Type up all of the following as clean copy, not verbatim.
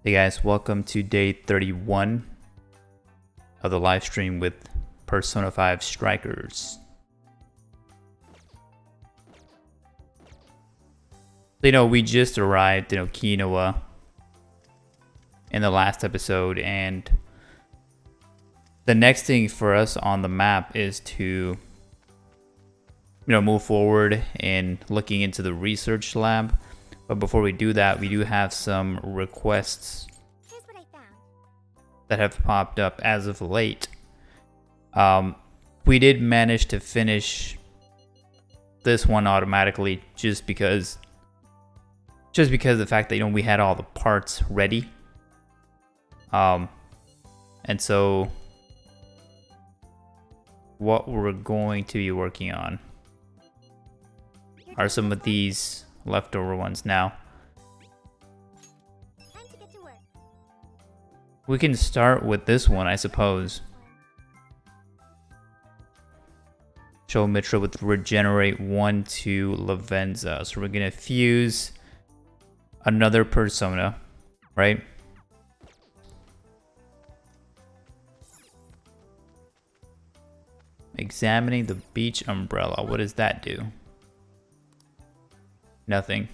Hey guys, welcome to day 31 of the live stream with Persona 5 Strikers. We just arrived in Okinawa in the last episode, and the next thing for us on the map is to move forward in looking into the research lab. But before we do that, we do have some requests that have popped up as of late. We did manage to finish this one automatically just because of the fact that we had all the parts ready. And so what we're going to be working on are some of these leftover ones now. We can start with this one, I suppose. Show Mitra with Regenerate 1 to Lavenza. So we're gonna fuse another persona, right? Examining the beach umbrella. What does that do? Nothing.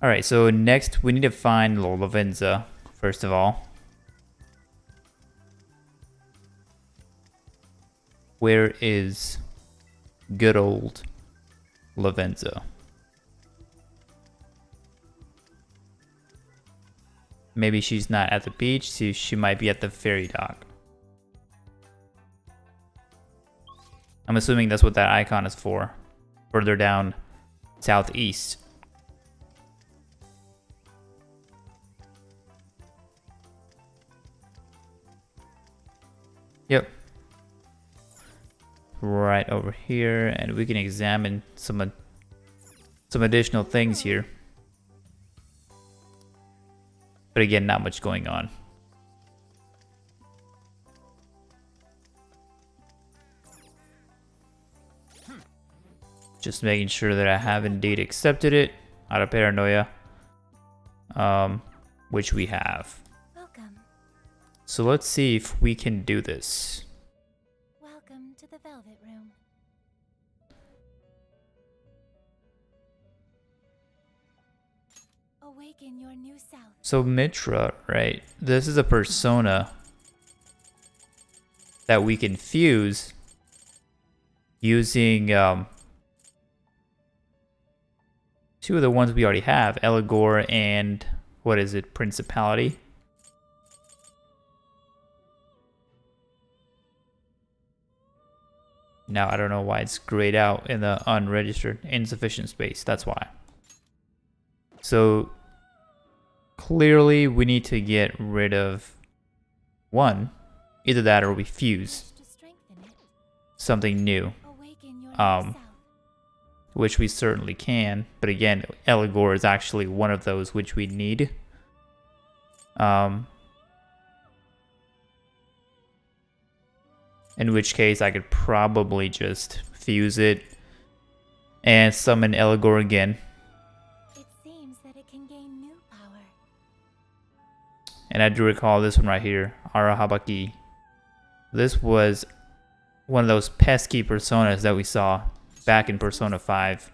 Alright, so next we need to find Lavenza, first of all. Where is good old Lavenza? Maybe she's not at the beach, so she might be at the ferry dock. I'm assuming that's what that icon is for. Further down southeast. Yep. Right over here, and we can examine some additional things here. But again, not much going on. Just making sure that I have indeed accepted it out of paranoia, which we have. Welcome. So let's see if we can do this. Welcome to the Velvet Room. Awaken your new self. So Mitra, right? This is a persona that we can fuse using two of the ones we already have, Eligor and what is it, Principality? Now I don't know why it's grayed out in the unregistered insufficient space. That's why. So clearly we need to get rid of one. Either that or we fuse something new. Which we certainly can, but again, Eligor is actually one of those which we need. In which case, I could probably just fuse it and summon Eligor again. It seems that it can gain new power. And I do recall this one right here, Arahabaki. This was one of those pesky personas that we saw back in Persona 5.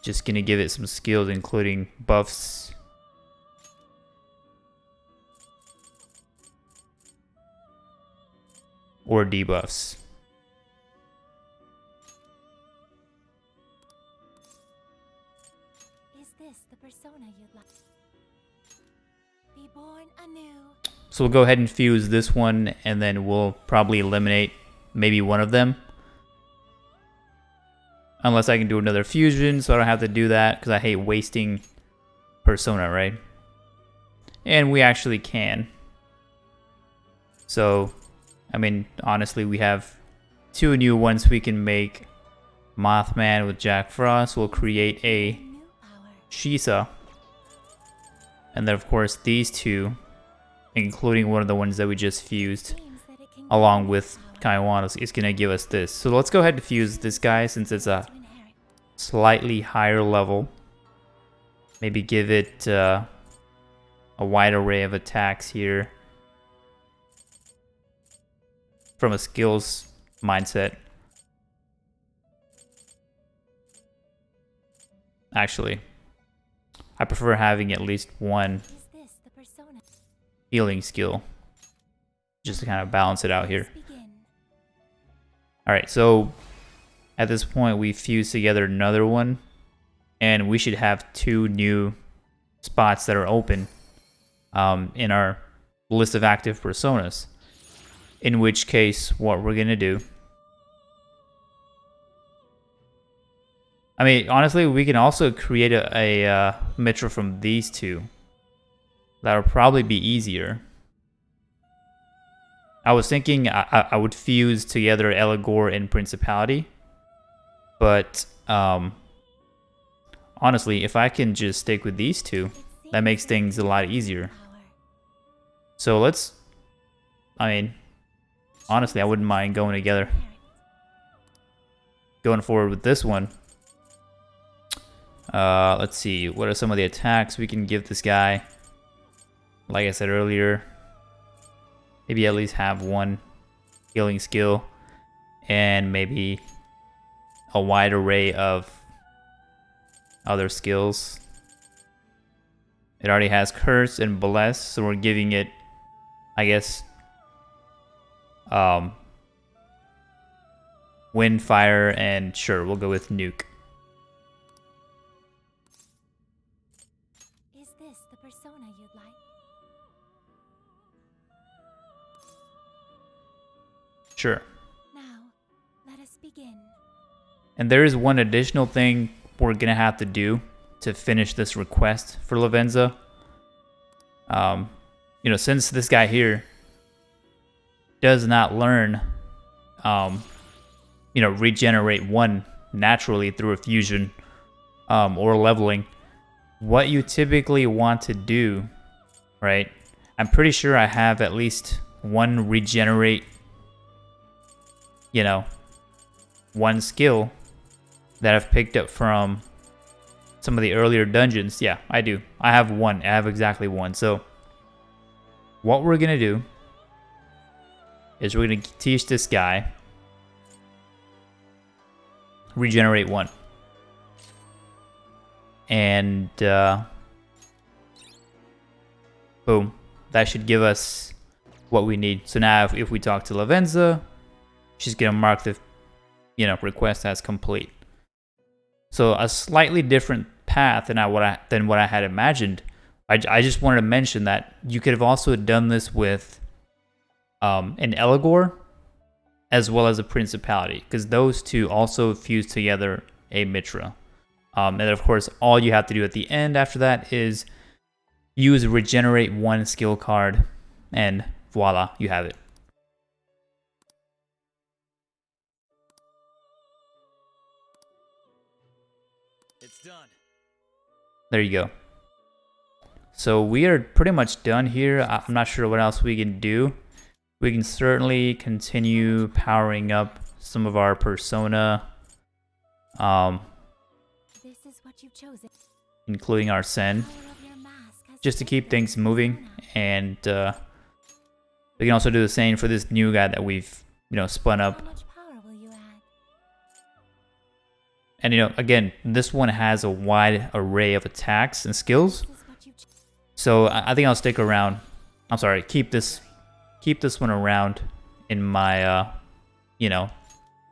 Just gonna give it some skills, including buffs. Or debuffs. Be born anew. So we'll go ahead and fuse this one, and then we'll probably eliminate maybe one of them. Unless I can do another fusion, so I don't have to do that, because I hate wasting persona, right? And we actually can. So, I mean, honestly, we have two new ones we can make. Mothman with Jack Frost will create a Shisa And then of course these two, including one of the ones that we just fused along with Kaiwan, is going to give us this. So let's go ahead and fuse this guy since it's a slightly higher level. Maybe give it a wide array of attacks here from a skills mindset. Actually, I prefer having at least one healing skill just to kind of balance it out here. Alright, so at this point we fuse together another one, and we should have 2 new spots that are open in our list of active personas. In which case, what we're gonna do, I mean, honestly, we can also create a Mitra from these two. That'll probably be easier. I was thinking I would fuse together Eligor and Principality, but honestly, if I can just stick with these two, that makes things a lot easier. So let's, I mean, honestly, I wouldn't mind going together. Going forward with this one. Let's see, what are some of the attacks we can give this guy? Like I said earlier, maybe at least have 1 healing skill and maybe a wide array of other skills. It already has Curse and Bless, so we're giving it, I guess, Wind, Fire, and sure, we'll go with Nuke. Is this the persona you'd like? Sure. Now, let us begin. And there is one additional thing we're gonna have to do to finish this request for Lavenza. You know, since this guy here does not learn, you know, regenerate 1 naturally through a fusion or leveling, what you typically want to do, right? I'm pretty sure I have at least 1 regenerate, you know, 1 skill that I've picked up from some of the earlier dungeons. Yeah, I do. I have 1. I have exactly 1. So what we're gonna do is we're gonna teach this guy regenerate 1, and boom, that should give us what we need. So now if we talk to Lavenza, she's gonna mark the, you know, request as complete. So a slightly different path than what I had imagined. I just wanted to mention that you could have also done this with an Eligor as well as a Principality, because those two also fuse together a Mitra. And of course, all you have to do at the end after that is use regenerate 1 skill card, and voila, you have it. It's done. There you go. So we are pretty much done here. I'm not sure what else we can do. We can certainly continue powering up some of our persona, This is what you've chosen. including our Sen, just to keep things moving. And we can also do the same for this new guy that we've, you know, spun up. How much power will you add? And you know, again, this one has a wide array of attacks and skills. This is what you've So I think I'll stick around. I'm sorry, keep this one around in my, you know,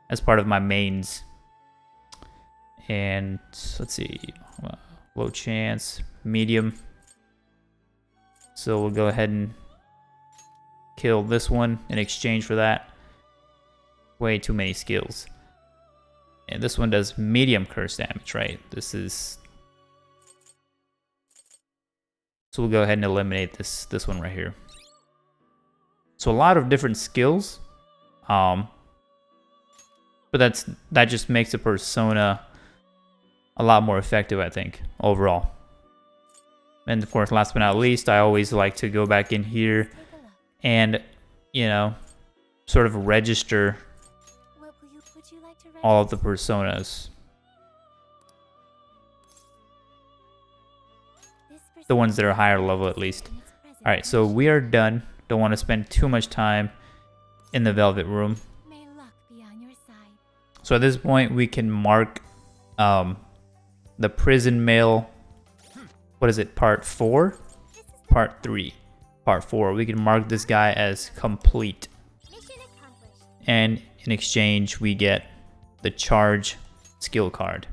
as part of my mains. And let's see, low chance, medium. So we'll go ahead and kill this one in exchange for that. Way too many skills. And this one does medium curse damage, right? This is... So we'll go ahead and eliminate this one right here. So a lot of different skills. But that just makes a persona a lot more effective, I think, overall. And of course, last but not least, I always like to go back in here Take a look. and, you know, sort of register Would you like to all of the personas. The ones that are higher level at least. Alright, so we are done. Don't want to spend too much time in the Velvet Room. May luck be on your side. So at this point, we can mark the prison mail. What is it? Part 4? Part 3. Part 4. We can mark this guy as complete. Mission accomplished. And in exchange, we get the charge skill card.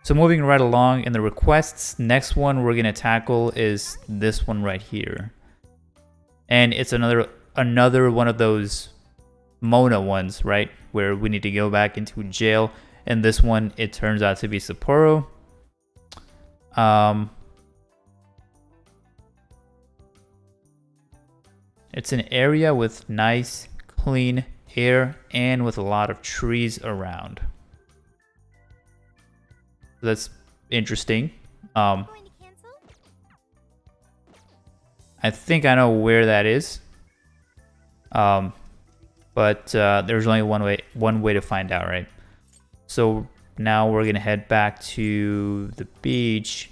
So moving right along in the requests, next one we're going to tackle is this one right here. And it's another one of those Mona ones, right? Where we need to go back into jail. And this one, it turns out to be Sapporo. It's an area with nice, clean air and with a lot of trees around. So that's interesting. Going to cancel? I think I know where that is. But there's only one way to find out, right? So now we're gonna head back to the beach.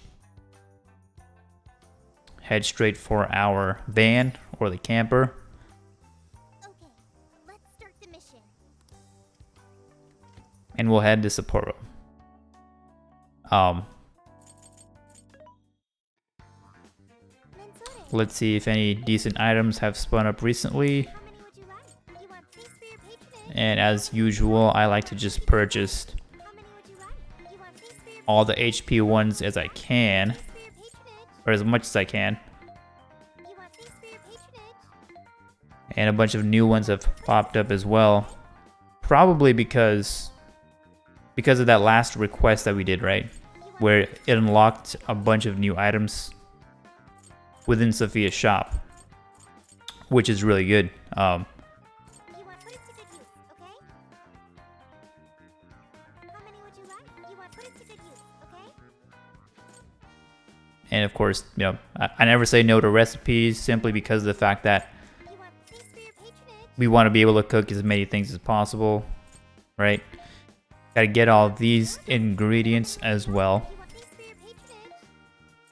Head straight for our van or the camper. Okay, let's start the mission. And we'll head to Sapporo. Let's see if any decent items have spun up recently. How many would you like? You want feast for your patronage? And as usual, I like to just purchase How many would you like? You want feast for your all the HP ones as I can, feast for your patronage? or as much as I can. You want feast for your patronage? And a bunch of new ones have popped up as well. Probably because of that last request that we did, right? Where it unlocked a bunch of new items within Sophia's shop, which is really good. You want put it to good use, okay? How many would you like? You want put it to good use, okay? And of course, you know, I never say no to recipes simply because of the fact that You want feast for your patronage? we want to be able to cook as many things as possible, right? Gotta get all these ingredients as well. You want feast for your patronage?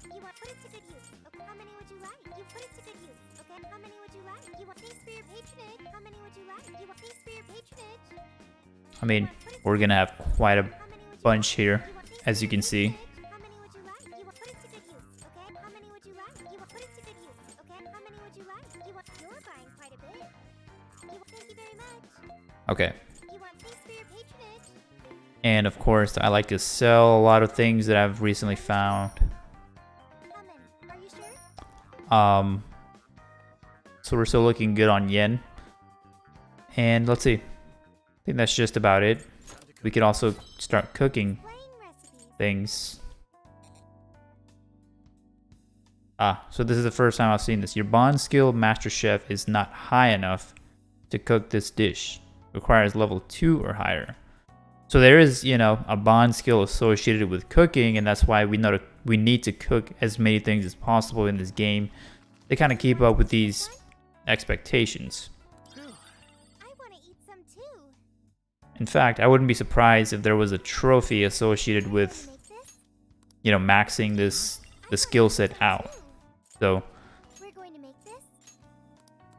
You want put it to good use, okay? How many would you like? You put it to good use, okay? How many would you like? You want feast for your patronage? How many would you like? You want feast for your patronage? I mean, we're gonna have quite a How many would you bunch here, You want feast as you can see. How many would you like? You want put it to good use, okay? How many would you like? You want put it to good use, okay? How many would you like? You're buying quite a bit. Thank you very much. Okay. You want feast for your patronage? And of course, I like to sell a lot of things that I've recently found. How many? Are you sure? So we're still looking good on yen. And let's see. I think that's just about it. We could also start cooking Plain recipes. things. So this is the first time I've seen this. Your bond skill master chef is not high enough to cook this dish. Requires level 2 or higher. So there is, you know, a bond skill associated with cooking, and that's why we need to cook as many things as possible in this game to kind of keep up with these expectations. I want to eat some too. In fact, I wouldn't be surprised if there was a trophy associated with, Make this? you know, maxing the skill set out. So We're going to make this?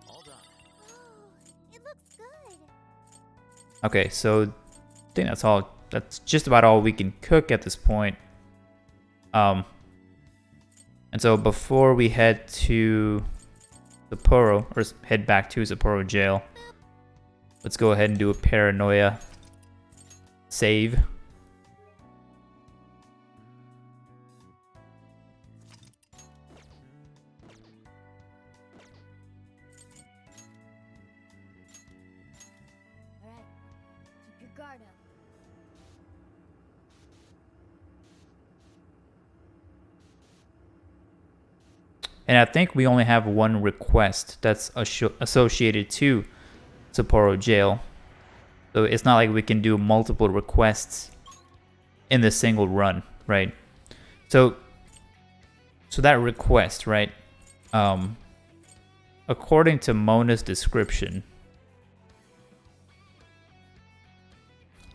All done. Oh, it looks good. okay, so I think that's all. That's just about all we can cook at this point. And so before we head to Sapporo, or head back to Sapporo jail, let's go ahead and do a paranoia save. All right. Keep your guard up. And I think we only have one request that's associated to Sapporo jail. So it's not like we can do multiple requests in this single run, right? So So that request, right? According to Mona's description,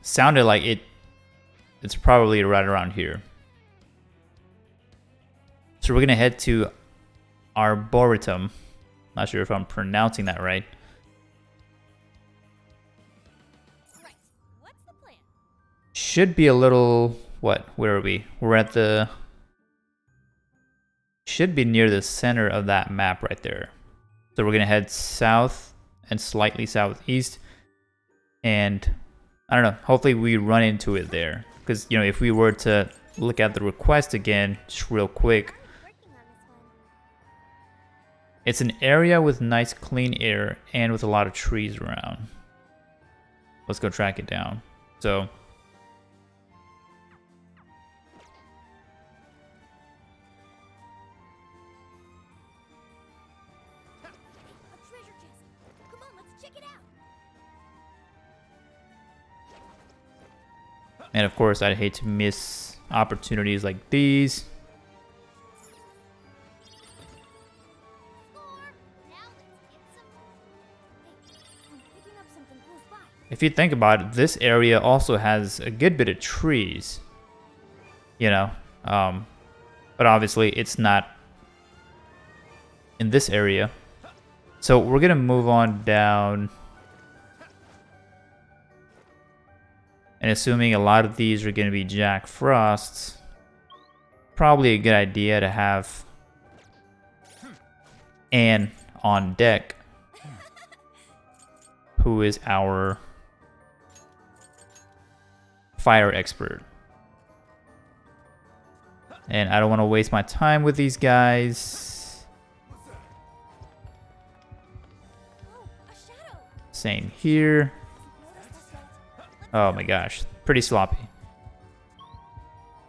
sounded like it's probably right around here. So we're gonna head to Arboretum. Not sure if I'm pronouncing that right. Right. What's the plan? Should be a little... What? Where are we? We're at the... Should be near the center of that map right there. So we're gonna head south and slightly southeast. And I don't know, hopefully we run into it there. Because, you know, if we were to look at the request again, just real quick, Working on this one. it's an area with nice clean air and with a lot of trees around. Let's go track it down. So, A treasure chest. Come on, let's check it out. and of course, I'd hate to miss opportunities like these. Score. Now let's get some. Hey, I'm picking up something close by. If you think about it, this area also has a good bit of trees. You know, but obviously it's not in this area. So we're gonna move on down. And assuming a lot of these are gonna be Jack Frosts, probably a good idea to have Anne on deck, who is our fire expert. And I don't want to waste my time with these guys. Oh, a shadow. Same here. Noticed us yet? Oh my gosh, pretty sloppy.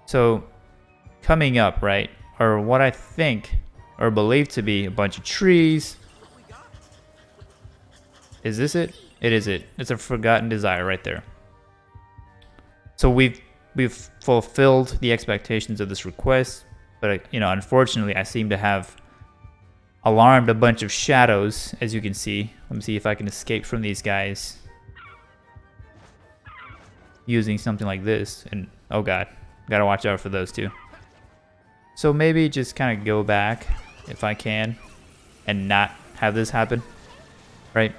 So, coming up, right, are what I think or believe to be a bunch of trees. Is this it? It is it. It's a forgotten desire right there. So we've fulfilled the expectations of this request, but you know, unfortunately, I seem to have alarmed a bunch of shadows, as you can see. Let me see if I can escape from these guys using something like this. And oh god, gotta watch out for those too. So maybe just kind of go back if I can and not have this happen, right?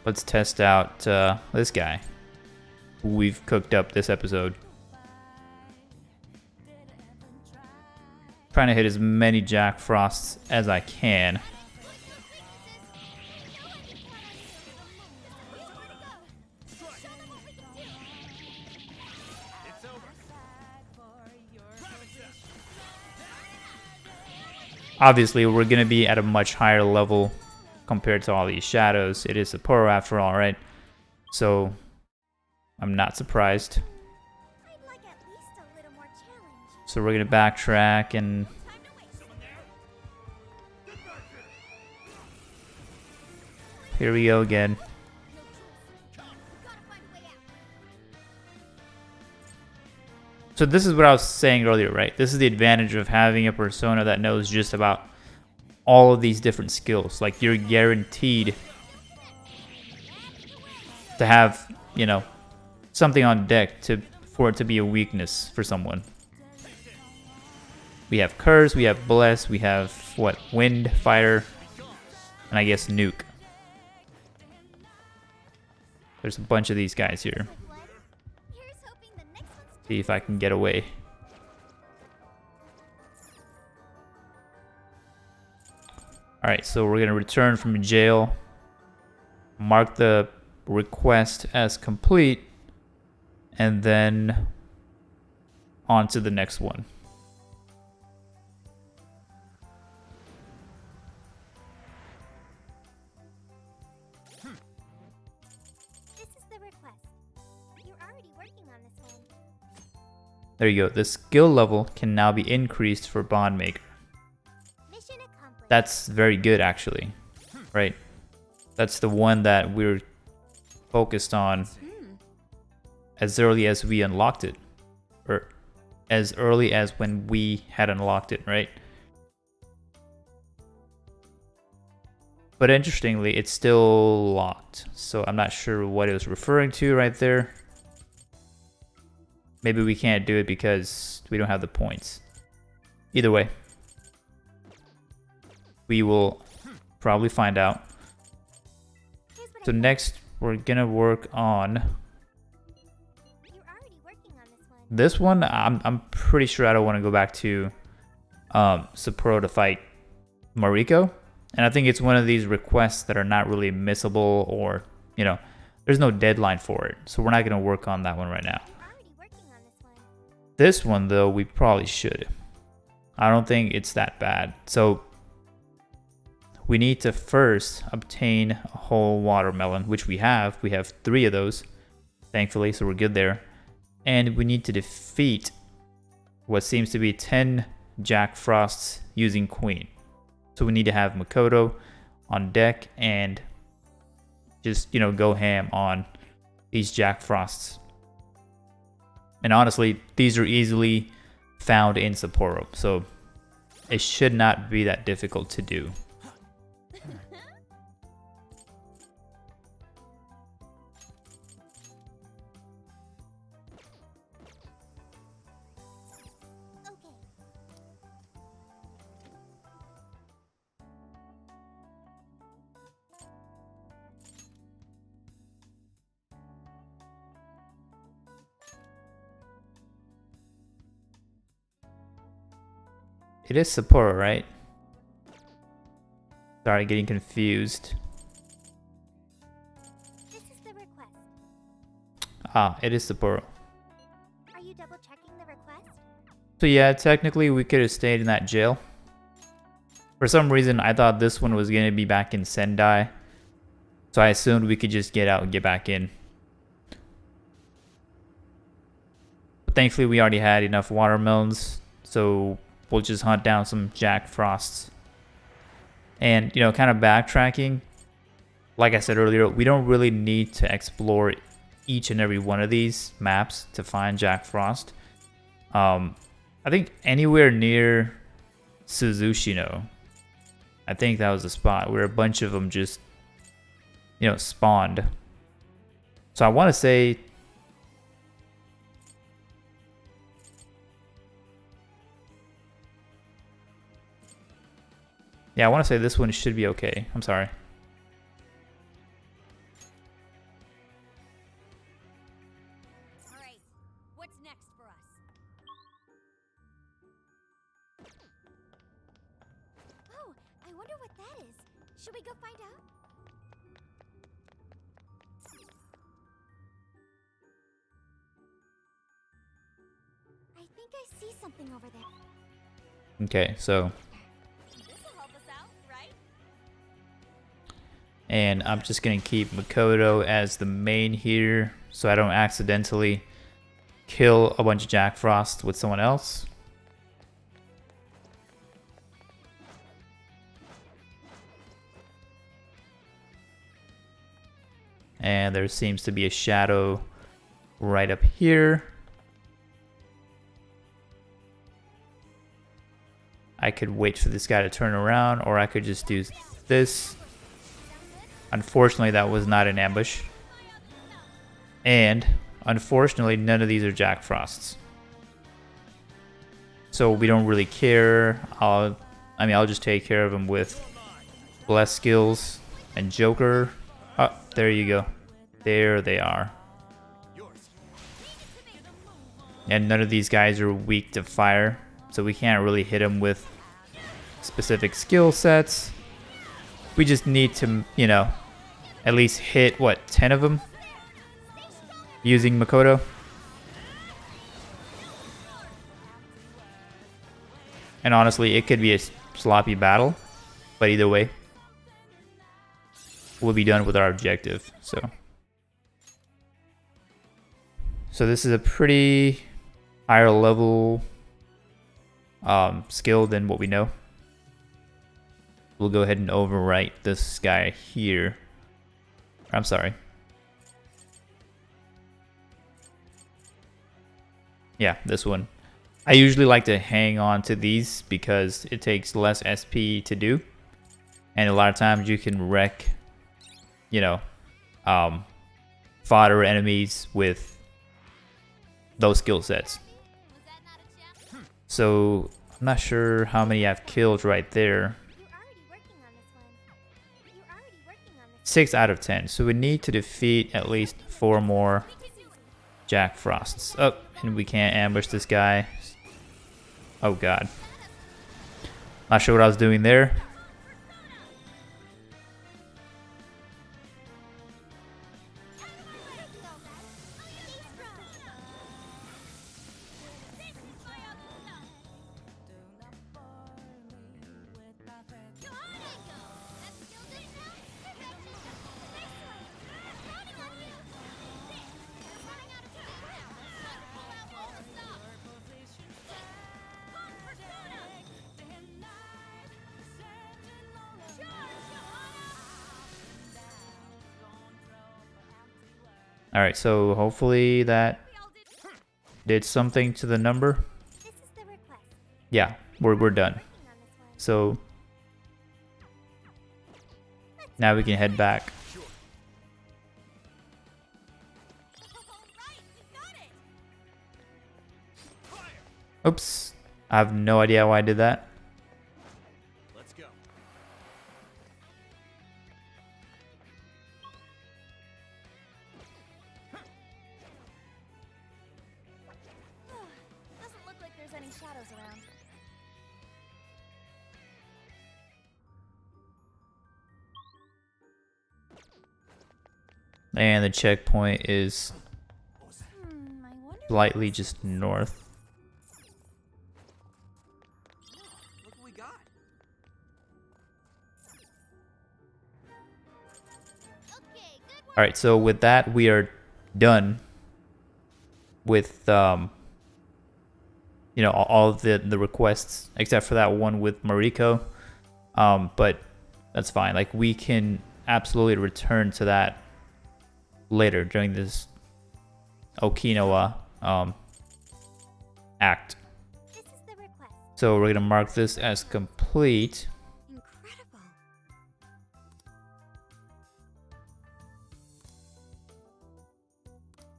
Let's test out this guy who we've cooked up this episode. Trying to hit as many Jack Frosts as I can. It's over. Obviously, we're going to be at a much higher level compared to all these shadows. It is Sapporo after all, right? So, I'm not surprised. I'd like at least a little more challenge. So we're going to backtrack and Time to waste. here we go again. No choice. Gotta find a way out. So this is what I was saying earlier, right? This is the advantage of having a persona that knows just about all of these different skills. Like, you're guaranteed to have, you know, something on deck for it to be a weakness for someone. We have Curse, we have Bless, we have, what, Wind, Fire, and I guess Nuke. There's a bunch of these guys here. What? Here's hoping the next one's See if I can get away. Alright, so we're going to return from jail. Mark the request as complete. And then on to the next one. This is the request. You're already working on this one. There you go. The skill level can now be increased for Bondmaker. Mission accomplished. That's very good, actually. Right? That's the one that we're focused on as early as we unlocked it. Or as early as when we had unlocked it, right? But interestingly, it's still locked. So I'm not sure what it was referring to right there. Maybe we can't do it because we don't have the points. Either way, we will probably find out. So next, we're gonna work on You're already working on this one. this one. I'm pretty sure I don't want to go back to Sapporo to fight Mariko. And I think it's one of these requests that are not really missable, or, you know, there's no deadline for it. So we're not going to work on that one right now. You're already working on this one. This one, though, we probably should. I don't think it's that bad. So we need to first obtain a whole watermelon, which we have. We have 3 of those, thankfully, so we're good there. And we need to defeat what seems to be 10 Jack Frosts using Queen. So we need to have Makoto on deck and just, you know, go ham on these Jack Frosts. And honestly, these are easily found in Sapporo, so it should not be that difficult to do. Okay. It is Sapporo, right? Sorry, getting confused. This is the request. Ah, it is Sapporo. Are you double checking the request? So yeah, technically we could have stayed in that jail. For some reason, I thought this one was going to be back in Sendai. So I assumed we could just get out and get back in. But thankfully, we already had enough watermelons. So we'll just hunt down some Jack Frosts. And, you know, kind of backtracking. Like I said earlier, we don't really need to explore each and every one of these maps to find Jack Frost. I think anywhere near Suzushino, I think that was the spot where a bunch of them just, you know, spawned. So I want to say, yeah, I want to say this one should be okay. I'm sorry. All right. What's next for us? Oh, I wonder what that is. Should we go find out? I think I see something over there. Okay, so, This'll help us out, right? and I'm just going to keep Makoto as the main here so I don't accidentally kill a bunch of Jack Frost with someone else. And there seems to be a shadow right up here. I could wait for this guy to turn around, or I could just do this. Unfortunately, that was not an ambush. And unfortunately, none of these are Jack Frosts. So we don't really care. I'll just take care of them with Bless Skills and Joker. Oh, there you go. There they are. And none of these guys are weak to fire, so we can't really hit them with specific skill sets. We just need to, you know, at least hit, what, 10 of them using Makoto. And honestly, it could be a sloppy battle, but either way, we'll be done with our objective. So this is a pretty higher level skill than what we know. We'll go ahead and overwrite this guy here. I'm sorry. Yeah, this one. I usually like to hang on to these because it takes less SP to do. And a lot of times you can wreck, you know, fodder enemies with those skill sets. Was that not a chance? So I'm not sure how many I've killed right there. You're already working on this one. You're already working on this. 6 out of 10. So we need to defeat at least 4 more Jack Frosts. Oh, and we can't ambush this guy. Oh god. Not sure what I was doing there. Alright, so hopefully that did something to the number. This is the request. Yeah, we're done. Working on this one. So now we can head back. Alright, we got it. Oops. I have no idea why I did that. Let's go. Doesn't look like there's any shadows around. And the checkpoint is I wonder. slightly just north. Look what we got. Okay, good work. Alright, so with that we are done with you know, all of the requests except for that one with Mariko. But that's fine. Like we can absolutely return to that later during this Okinawa act. This is the request. So we're gonna mark this as complete. Incredible.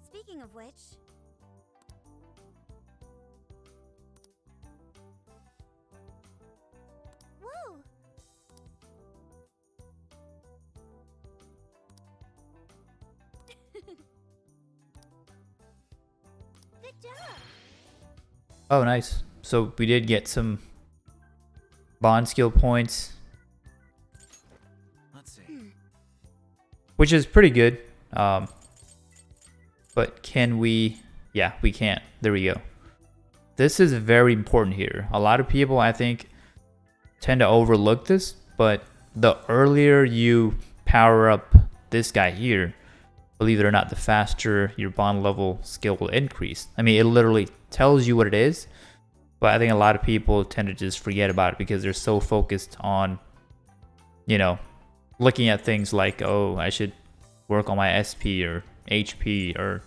Speaking of which, whoa! Good job. Oh, nice. So we did get some bond skill points, Let's see. which is pretty good. But can we? Yeah, we can't. There we go. This is very important here. A lot of people, I think, tend to overlook this, but the earlier you power up this guy here, believe it or not, the faster your bond level skill will increase. I mean, it literally tells you what it is, but I think a lot of people tend to just forget about it because they're so focused on, you know, looking at things like, oh, I should work on my SP or HP or,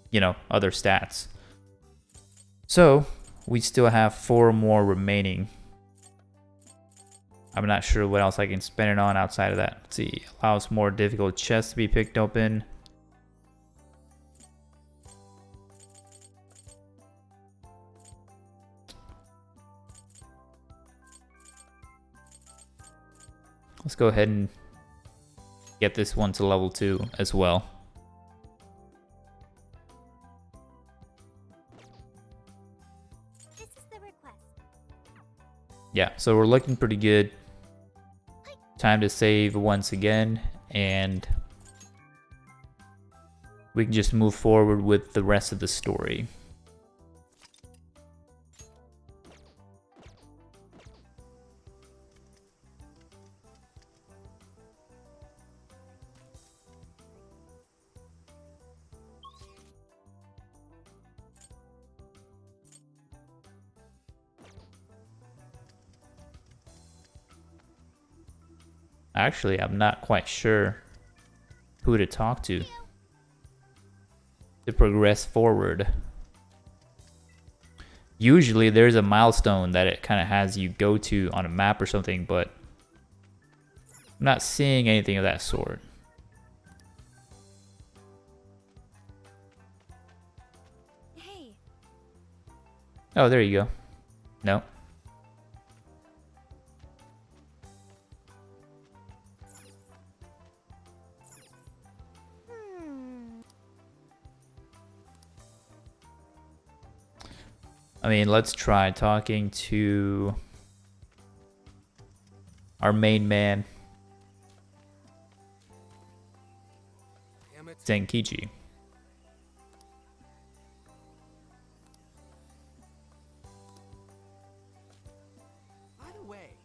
you know, other stats. So we still have 4 more remaining. I'm not sure what else I can spend it on outside of that. Let's see, allows more difficult chests to be picked open. Let's go ahead and get this one to level 2 as well. This is the request. Yeah, so we're looking pretty good. Time to save once again, and we can just move forward with the rest of the story. Actually, I'm not quite sure who to talk to progress forward. Usually there's a milestone that it kind of has you go to on a map or something, but I'm not seeing anything of that sort. Hey. Oh, there you go. No. I mean, let's try talking to our main man, Damn it. Zenkichi. By the way,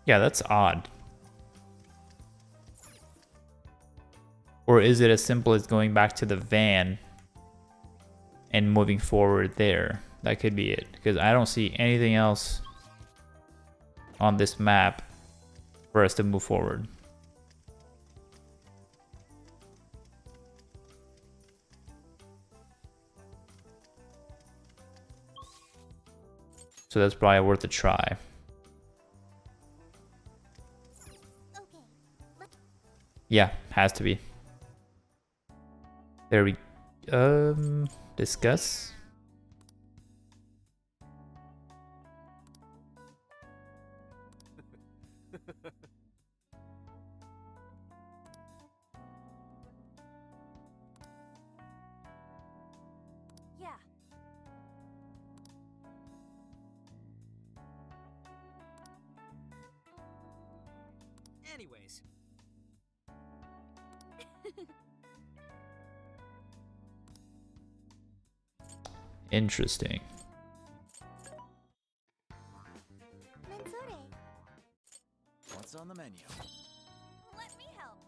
Yeah, that's odd. Or is it as simple as going back to the van and moving forward there? That could be it, because I don't see anything else on this map for us to move forward. So that's probably worth a try. Okay. Yeah, has to be. There we discuss. Yeah. anyways, Interesting. Mensore, what's on the menu? let me help.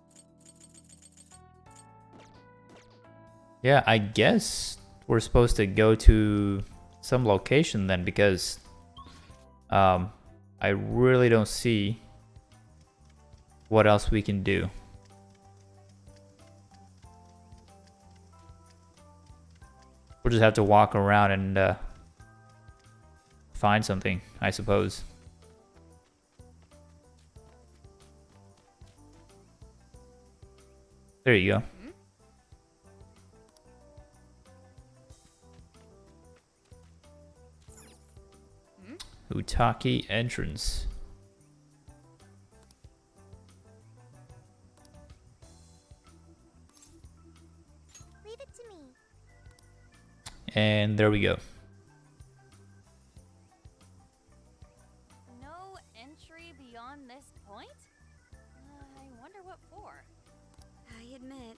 Yeah, I guess we're supposed to go to some location then, because I really don't see what else we can do. We'll just have to walk around and find something, I suppose. There you go. Utaki entrance. Leave it to me. And there we go. No entry beyond this point? I wonder what for. I admit,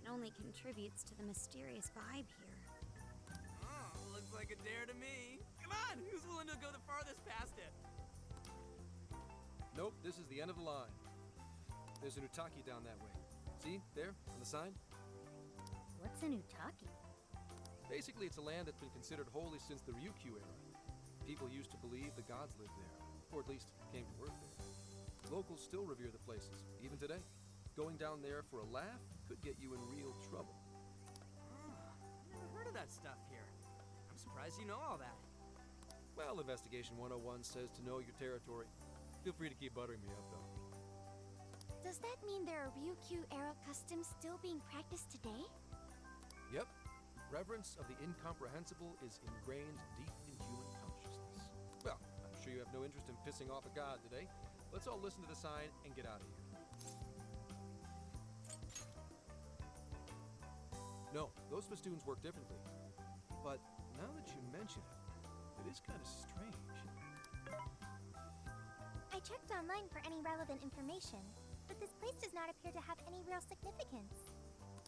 it only contributes to the mysterious vibe here. Oh, looks like a dare to me. Come on, who's willing to go the farthest past it? Nope, this is the end of the line. There's an Utaki down that way. See, there, on the sign? What's an utaki? Basically, it's a land that's been considered holy since the Ryukyu era. People used to believe the gods lived there, or at least came to work there. Locals still revere the places, even today. Going down there for a laugh could get you in real trouble. Never heard of that stuff here. I'm surprised you know all that. Well, Investigation 101 says to know your territory. Feel free to keep buttering me up, though. Does that mean there are Ryukyu-era customs still being practiced today? Yep. Reverence of the incomprehensible is ingrained deep in human consciousness. Well, I'm sure you have no interest in pissing off a god today. Let's all listen to the sign and get out of here. No, those festoons work differently. But now that you mention it, it is kind of strange. I checked online for any relevant information, but this place does not appear to have any real significance.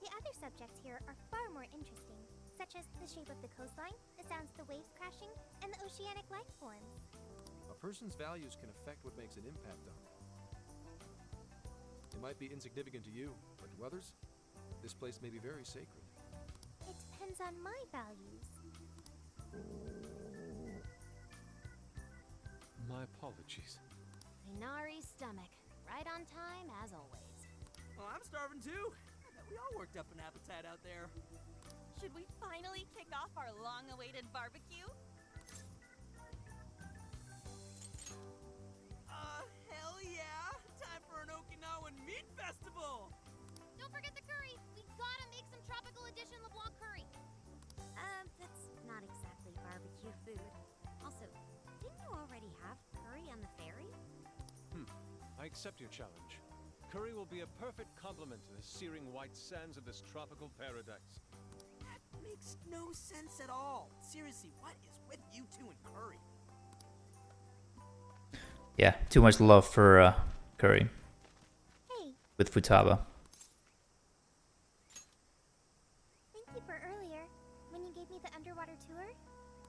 The other subjects here are far more interesting, such as the shape of the coastline, the sounds of the waves crashing, and the oceanic life forms. A person's values can affect what makes an impact on them. It might be insignificant to you, but to others, this place may be very sacred. It depends on my values. My My apologies. Inari's stomach, right on time as always. Well, I'm starving too. I bet we all worked up an appetite out there. Should we finally kick off our long-awaited barbecue? Hell yeah! Time for an Okinawan meat festival! Don't forget the curry. We gotta make some tropical edition LeBlanc curry. That's not exactly barbecue food. Also, didn't you already have curry on the ferry? I accept your challenge. Curry will be a perfect complement to the searing white sands of this tropical paradise. That makes no sense at all. Seriously, what is with you two and curry? Yeah, too much love for curry Hey, with Futaba. thank you for earlier. When you gave me the underwater tour,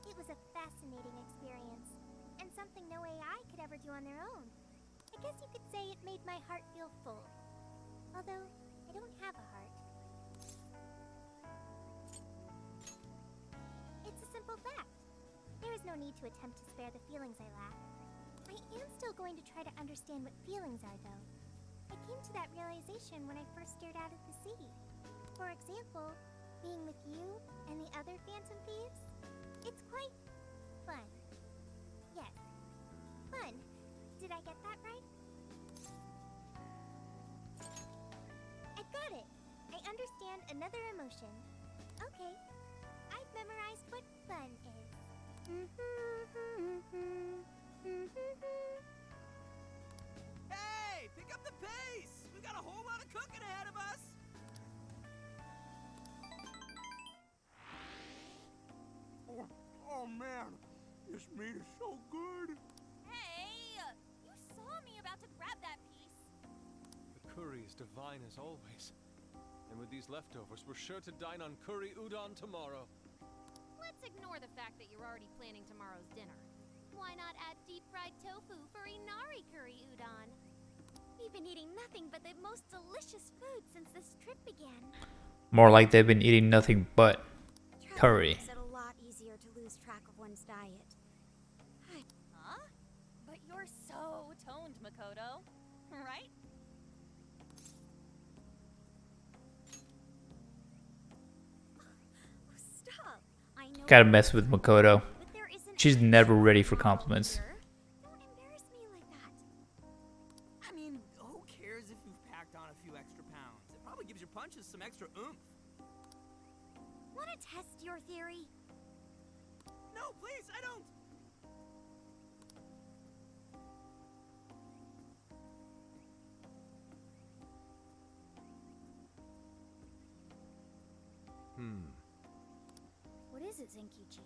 it was a fascinating experience. And something no AI could ever do on their own. I guess you could say it made my heart feel full. Although, I don't have a heart. It's a simple fact. There is no need to attempt to spare the feelings I lack. I am still going to try to understand what feelings are, though. I came to that realization when I first stared out at the sea. For example, being with you and the other Phantom Thieves, it's quite fun. Yes, fun. Did I get that right? I got it. I understand another emotion. Okay, I've memorized what fun is. Hey, pick up the pace! We've got a whole lot of cooking ahead of us! Oh man, this meat is so good! Hey! You saw me about to grab that piece. The curry is divine as always. And with these leftovers, we're sure to dine on curry udon tomorrow. Let's ignore the fact that you're already planning tomorrow's dinner. Why not add deep-fried tofu for Inari curry udon? We've been eating nothing but the most delicious food since this trip began. More like they've been eating nothing but curry. Makes it a lot easier to lose track of one's diet. Huh? But you're so toned, Makoto. Right? Oh, stop! I know. Gotta mess with Makoto. But there isn't She's any never ready for problem compliments. here. Don't embarrass me like that. I mean, who cares if you've packed on a few extra pounds? It probably gives your punches some extra oomph. Want to test your theory? No, please, I don't! What is it, Zenkichi?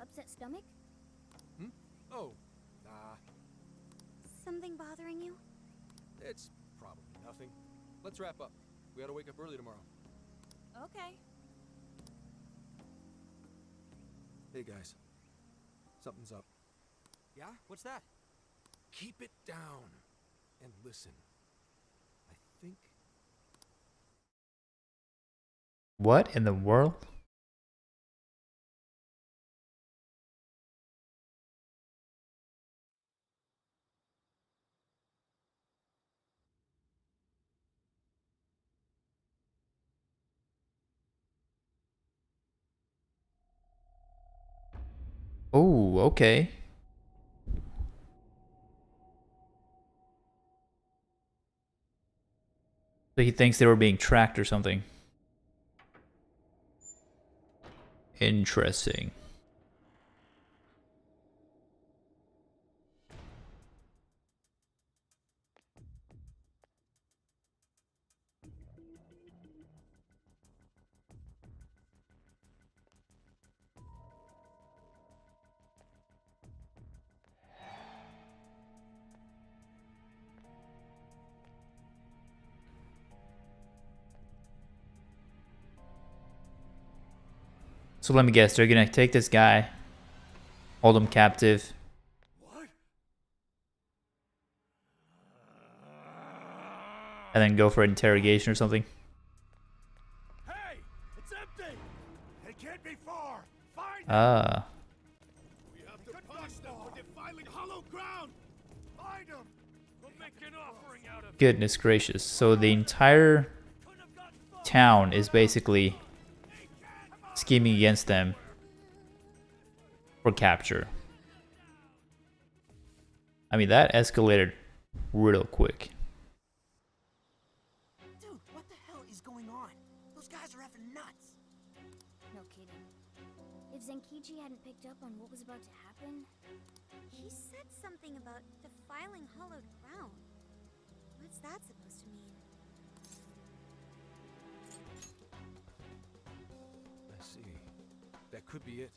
Upset stomach? Oh, nah, Something bothering you? it's probably nothing. Let's wrap up. We gotta wake up early tomorrow. Okay. Hey guys, something's up. Yeah? What's that? Keep it down and listen. I think What in the world? Oh, okay. So he thinks they were being tracked or something. Interesting. So let me guess, they're gonna take this guy, hold him captive, what? and then go for an interrogation or something. Hey, it's empty. They can't be far. Find Ah. We have to punish them for defiling hollow ground! Find him! We'll make an offering out of Goodness gracious. So the entire town is basically scheming against them for capture. I mean, that escalated real quick. Dude, what the hell is going on? Those guys are effing nuts. No kidding. If Zenkichi hadn't picked up on what was about to happen... He said something about defiling hollowed ground. What's that supposed to mean? I see. That could be it.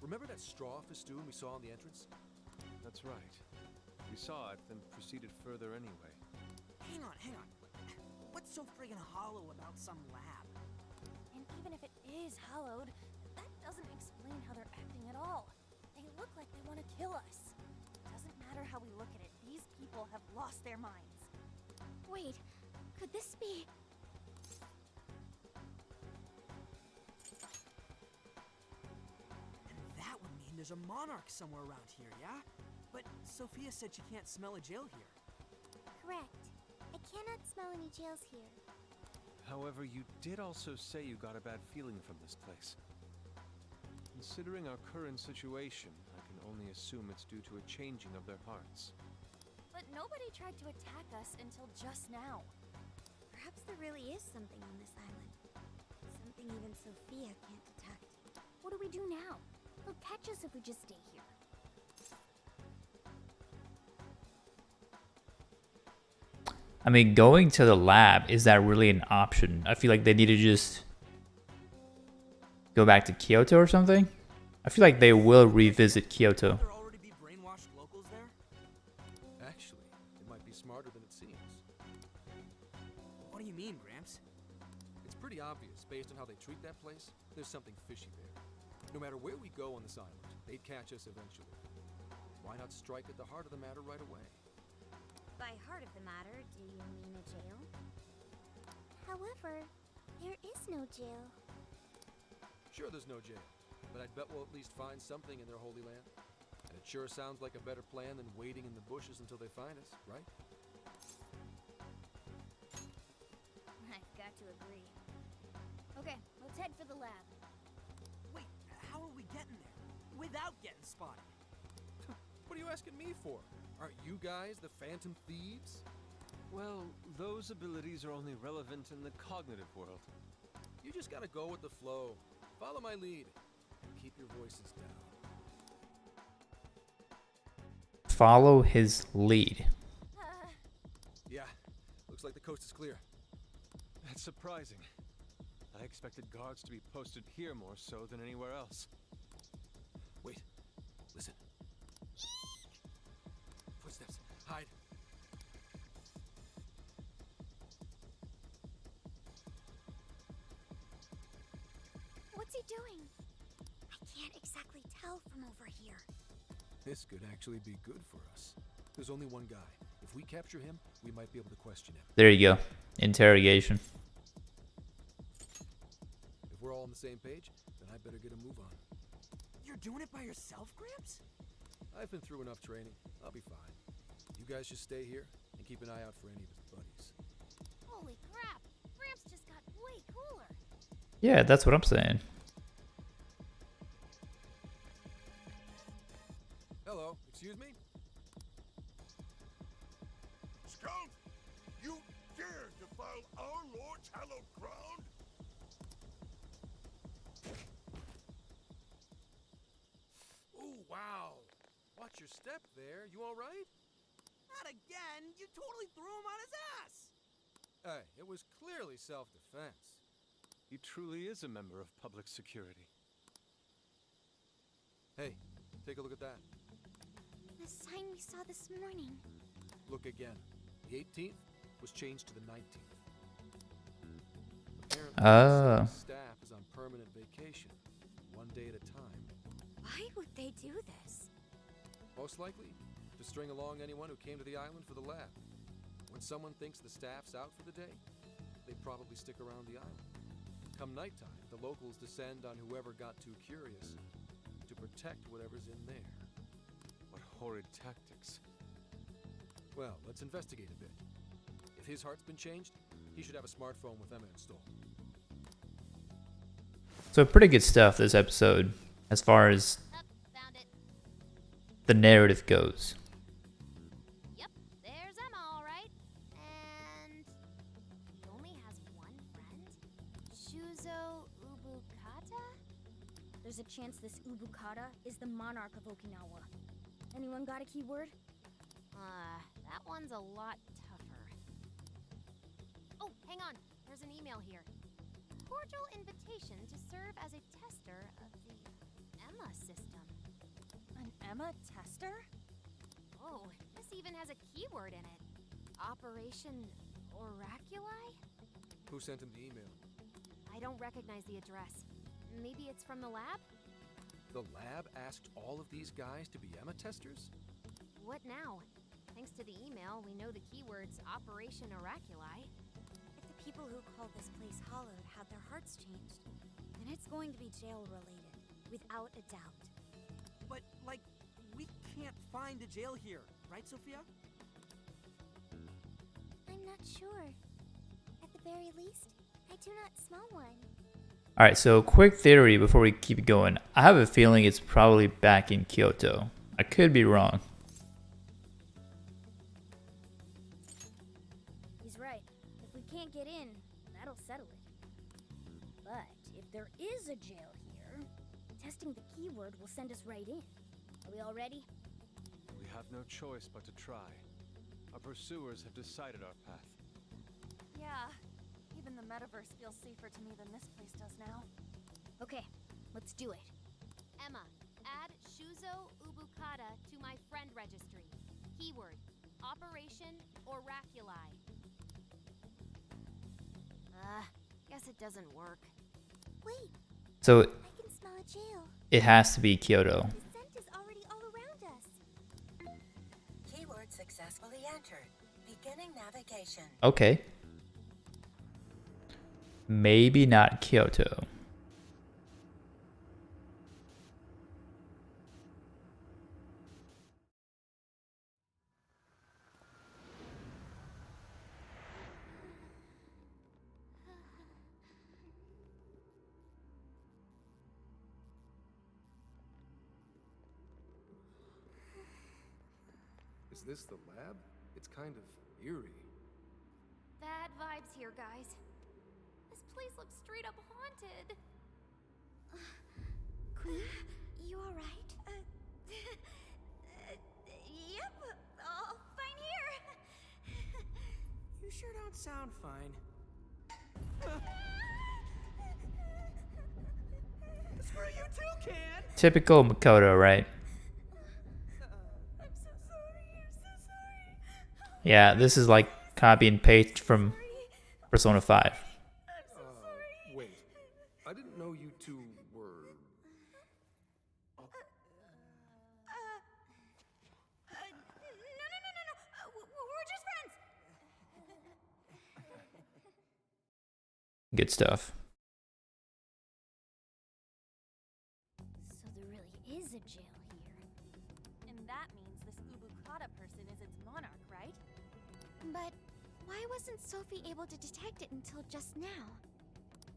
Remember that straw festoon we saw on the entrance? That's right. We saw it, then proceeded further anyway. Hang on. What's so friggin' hollow about some lab? And even if it is hollowed, that doesn't explain how they're acting at all. They look like they want to kill us. Doesn't matter how we look at it, these people have lost their minds. Wait, could this be... And that would mean there's a monarch somewhere around here, yeah? But Sophia said she can't smell a jail here. Correct. I cannot smell any jails here. However, you did also say you got a bad feeling from this place. Considering our current situation, I can only assume it's due to a changing of their hearts. But nobody tried to attack us until just now. Perhaps there really is something on this island. Something even Sophia can't detect. What do we do now? They'll catch us if we just stay here. I mean, going to the lab, is that really an option? I feel like they need to just go back to Kyoto or something. I feel like they will revisit Kyoto. There already be brainwashed locals there? Actually, it might be smarter than it seems. What do you mean, Gramps? It's pretty obvious, based on how they treat that place, there's something fishy there. No matter where we go on this island, they'd catch us eventually. Why not strike at the heart of the matter right away? By heart of the matter, do you mean a jail? However, there is no jail. Sure, there's no jail, but I'd bet we'll at least find something in their holy land. And it sure sounds like a better plan than waiting in the bushes until they find us, right? I've got to agree. Okay, let's head for the lab. Wait, how are we getting there? Without getting spotted? What are you asking me for? Aren't you guys the Phantom Thieves? Well, those abilities are only relevant in the cognitive world. You just gotta go with the flow. Follow my lead. And keep your voices down. Follow his lead. Yeah, looks like the coast is clear. That's surprising. I expected guards to be posted here more so than anywhere else. Wait, listen. Footsteps. Hide. What's he doing? I can't exactly tell from over here. This could actually be good for us. There's only one guy. If we capture him, we might be able to question him. There you go. Interrogation. If we're all on the same page, then I better get a move on. You're doing it by yourself, Gramps? I've been through enough training. I'll be fine. You guys just stay here and keep an eye out for any of his buddies. Holy crap! Gramps just got way cooler. Yeah, that's what I'm saying. Hello, excuse me? Scout! You dare defile our Lord's hallowed ground? Oh, wow. Watch your step there. You all right? Not again! You totally threw him on his ass! Hey, it was clearly self-defense. He truly is a member of public security. Hey, take a look at that. The sign we saw this morning. Look again. The 18th was changed to the 19th. Apparently, the staff is on permanent vacation, one day at a time. Why would they do this? Most likely, to string along anyone who came to the island for the lab. When someone thinks the staff's out for the day, they probably stick around the island. Come nighttime, the locals descend on whoever got too curious to protect whatever's in there. What horrid tactics. Well, let's investigate a bit. If his heart's been changed, he should have a smartphone with Emma installed. So pretty good stuff this episode, as far as Up, found it. the narrative goes. Yep, there's Emma, all right. And he only has one friend? Shuzo Ubukata? There's a chance this Ubukata is the monarch of Okinawa. Anyone got a keyword? That one's a lot tougher. Oh, hang on. There's an email here. Cordial invitation to serve as a tester of the Emma system. An Emma tester? Oh, this even has a keyword in it. Operation Oraculi? Who sent him the email? I don't recognize the address. Maybe it's from the lab? The lab asked all of these guys to be Emma testers? What now? Thanks to the email, we know the keywords Operation Oraculi. If the people who call this place Hollowed had their hearts changed, then it's going to be jail-related, without a doubt. But, like, we can't find a jail here, right, Sophia? I'm not sure. At the very least, I do not smell one. Alright, so quick theory before we keep going. I have a feeling it's probably back in Kyoto. I could be wrong. He's right. If we can't get in, that'll settle it. But if there is a jail here, testing the keyword will send us right in. Are we all ready? We have no choice but to try. Our pursuers have decided our path. Yeah. Even the metaverse feels safer to me than this place does now. Okay, let's do it. Emma, add Shuzo Ubukata to my friend registry. Keyword, Operation Oraculi. Guess it doesn't work. Wait, So I can smell a jail. it has to be Kyoto. The scent is already all around us. Keyword successfully entered. Beginning navigation. Okay. Maybe not Kyoto. Is this the lab? It's kind of eerie. Bad vibes here, guys. This place looks straight up haunted. Queen, you alright? Yep, all fine here. You sure don't sound fine. Screw you too, Can! Typical Makoto, right? I'm so sorry, I'm so sorry. Yeah, this is like copy and paste from Persona 5. Wait. I didn't know you two were... No. We're just friends. Good stuff. So there really is a jail here. And that means this Ubukata person is its monarch, right? But why wasn't Sophie able to detect it until just now?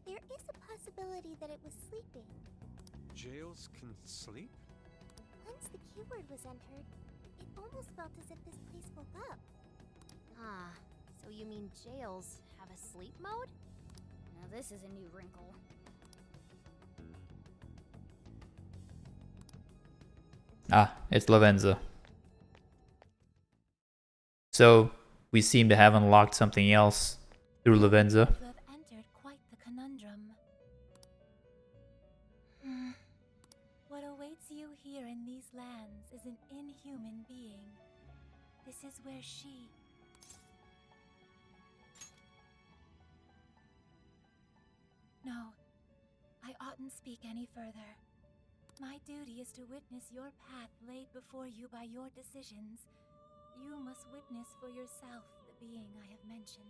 There is a possibility that it was sleeping. Jails can sleep? Once the keyword was entered, it almost felt as if this place woke up. Ah, so you mean jails have a sleep mode? Now this is a new wrinkle. Ah, it's Lavenza. So, we seem to have unlocked something else through Lavenza. You have entered quite the conundrum. What awaits you here in these lands is an inhuman being. This is where she... No, I oughtn't speak any further. My duty is to witness your path laid before you by your decisions. You must witness for yourself the being I have mentioned.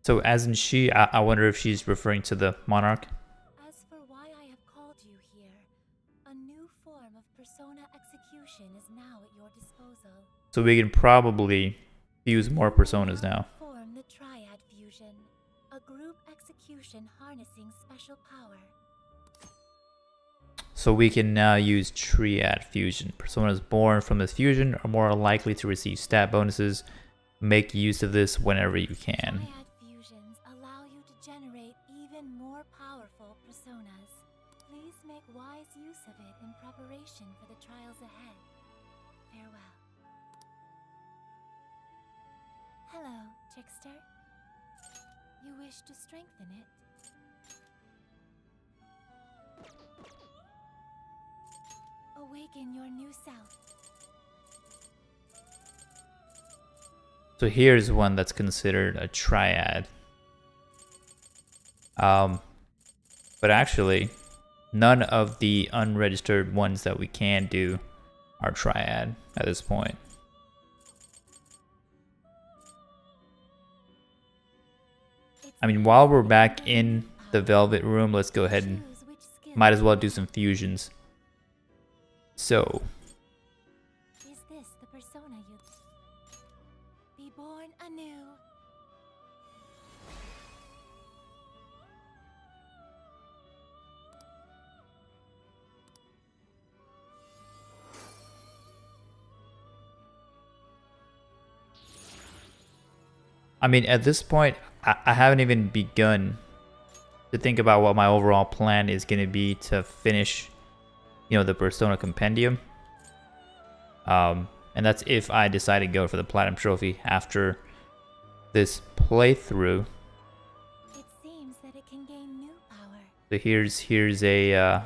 So, as in she, I wonder if she's referring to the monarch. As for why I have called you here, A new form of persona execution is now at your disposal. So we can probably fuse more personas now. Form the Triad Fusion, a group execution harnessing special power. So we can now use Triad Fusion. Personas born from this fusion are more likely to receive stat bonuses. Make use of this whenever you can. Triad fusions allow you to generate even more powerful personas. Please make wise use of it in preparation for the trials ahead. Farewell. Hello, Trickster. You wish to strengthen it? Awaken your new self. So here's one that's considered a triad. But actually, none of the unregistered ones that we can do are triad at this point. I mean, while we're back in the Velvet Room, let's go ahead and might as well do some fusions. So, Is this the persona you be born anew? I mean, at this point, I haven't even begun to think about what my overall plan is going to be to finish, you know, the Persona Compendium. And that's if I decide to go for the Platinum Trophy after this playthrough. It seems that it can gain new power. So here's a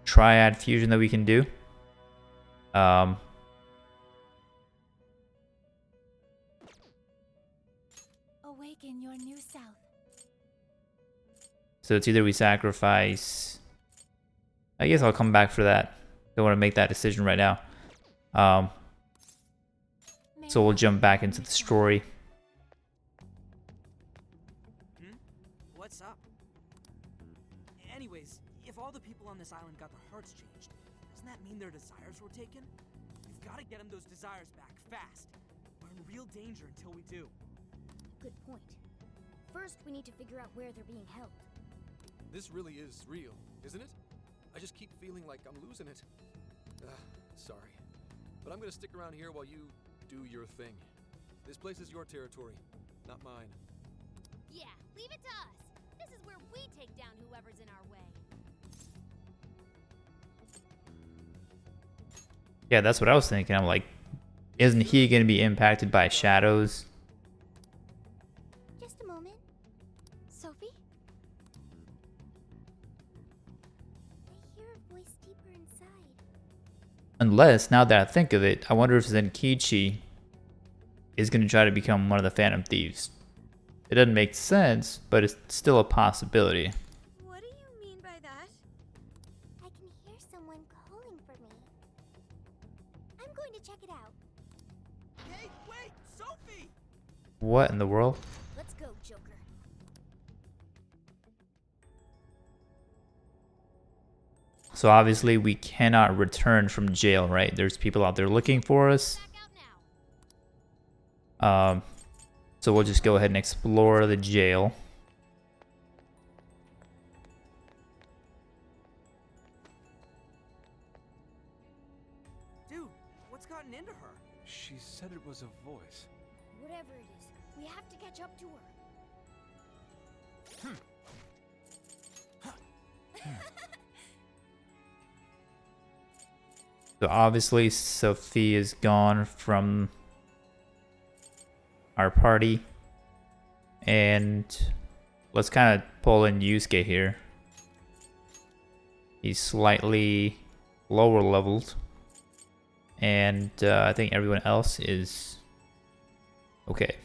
Triad Fusion that we can do. Awaken your new self. So it's either we sacrifice... I guess I'll come back for that. Don't want to make that decision right now. So we'll jump back into the story. What's up? Anyways, if all the people on this island got their hearts changed, doesn't that mean their desires were taken? We've got to get them those desires back, fast. We're in real danger until we do. Good point. First, we need to figure out where they're being held. This really is real, isn't it? I just keep feeling like I'm losing it. Sorry. But I'm gonna stick around here while you do your thing. This place is your territory, not mine. Yeah, leave it to us. This is where we take down whoever's in our way. Yeah, that's what I was thinking. I'm like, isn't he going to be impacted by shadows? Just a moment. Sophie? I hear a voice deeper inside. Unless, now that I think of it, I wonder if Zenkichi is going to try to become one of the Phantom Thieves. It doesn't make sense, but it's still a possibility. What do you mean by that? I can hear someone calling for me. I'm going to check it out. Hey, wait! Sophie! What in the world? Let's go, Joker. So obviously we cannot return from jail, right? There's people out there looking for us. Back out now. So we'll just go ahead and explore the jail. Dude, what's gotten into her? She said it was a voice. Whatever it is, we have to catch up to her. So obviously Sophia is gone from our party. And let's kind of pull in Yusuke here. He's slightly lower leveled. And I think everyone else is okay.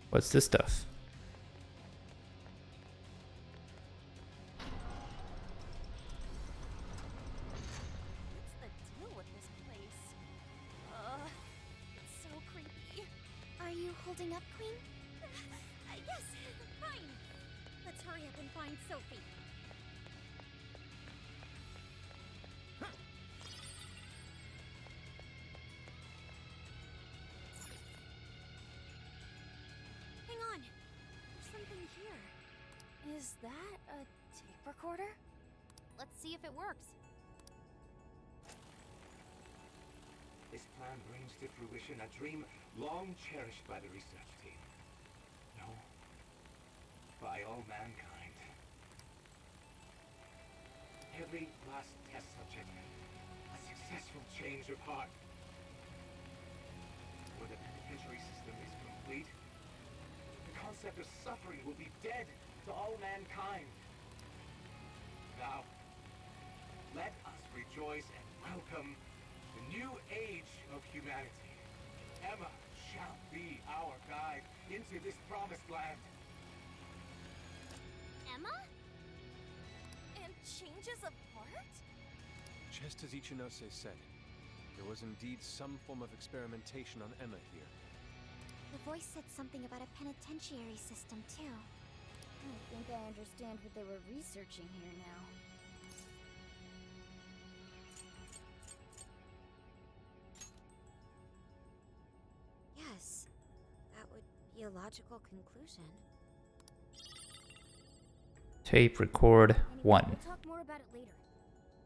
What's this stuff? holding up, Queen? Yes, fine. Let's hurry up and find Sophie. Hang on. There's something here. Is that a tape recorder? Let's see if it works. This plan brings to fruition a dream long cherished by the research team. No, by all mankind. Every last test subject, a successful change of heart. When the penitentiary system is complete, the concept of suffering will be dead to all mankind. Now, let us rejoice and welcome the new age of humanity. Emma shall be our guide into this promised land. Emma? And changes of heart? Just as Ichinose said, there was indeed some form of experimentation on Emma here. The voice said something about a penitentiary system, too. I think I understand what they were researching here now. Yes, that would be a logical conclusion. Tape record Anyway, 1. We'll talk more about it later.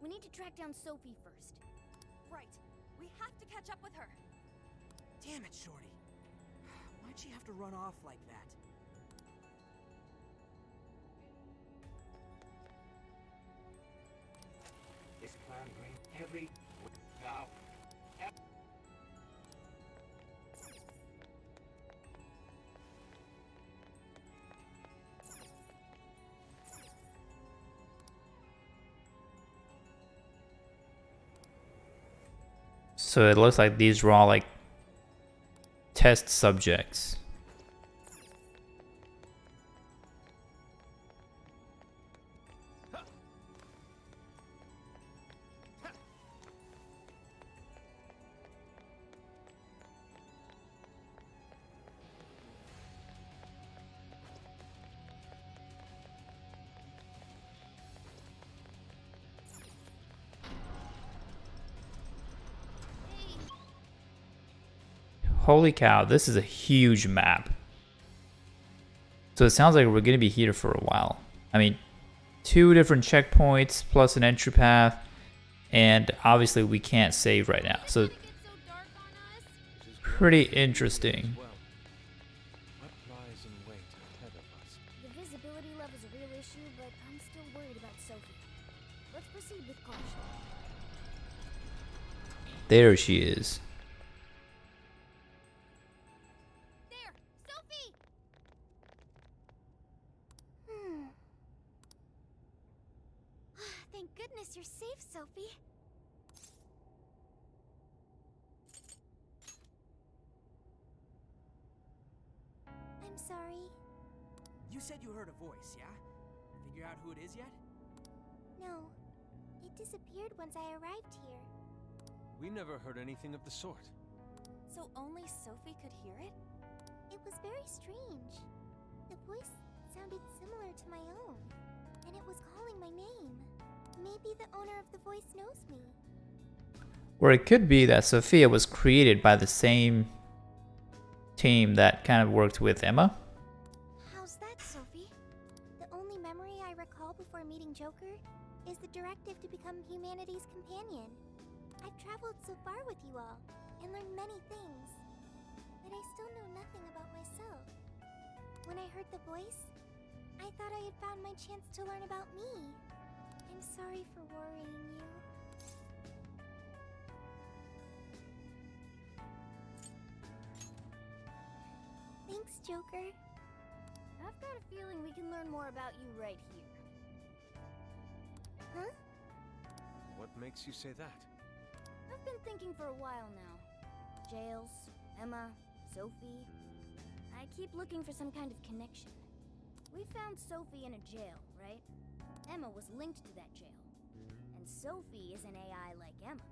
We need to track down Sophie first. Right. We have to catch up with her. Damn it, Shorty. Why'd she have to run off like that? This plan brings every... Now, So it looks like these were all like test subjects. Holy cow, this is a huge map. So it sounds like we're going to be here for a while. I mean, 2 different checkpoints plus an entry path. And obviously we can't save right now. So pretty interesting. Well, what lies in wait ahead of us? The visibility level's a real issue, but I'm still worried about Sophie. Let's proceed with caution. There she is. There! Sophie! Thank goodness you're safe, Sophie. I'm sorry. You said you heard a voice, yeah? Figure out who it is yet? No. It disappeared once I arrived here. We never heard anything of the sort. So only Sophie could hear it? It was very strange. The voice sounded similar to my own, and it was calling my name. Maybe the owner of the voice knows me. Or it could be that Sophia was created by the same team that kind of worked with Emma. How's that, Sophie? The only memory I recall before meeting Joker is the directive to become humanity's companion. I've traveled so far with you all, and learned many things. But I still know nothing about myself. When I heard the voice, I thought I had found my chance to learn about me. I'm sorry for worrying you. Thanks, Joker. I've got a feeling we can learn more about you right here. Huh? What makes you say that? I've been thinking for a while now. Jails, Emma, Sophie. I keep looking for some kind of connection. We found Sophie in a jail, right? Emma was linked to that jail. And Sophie is an AI like Emma.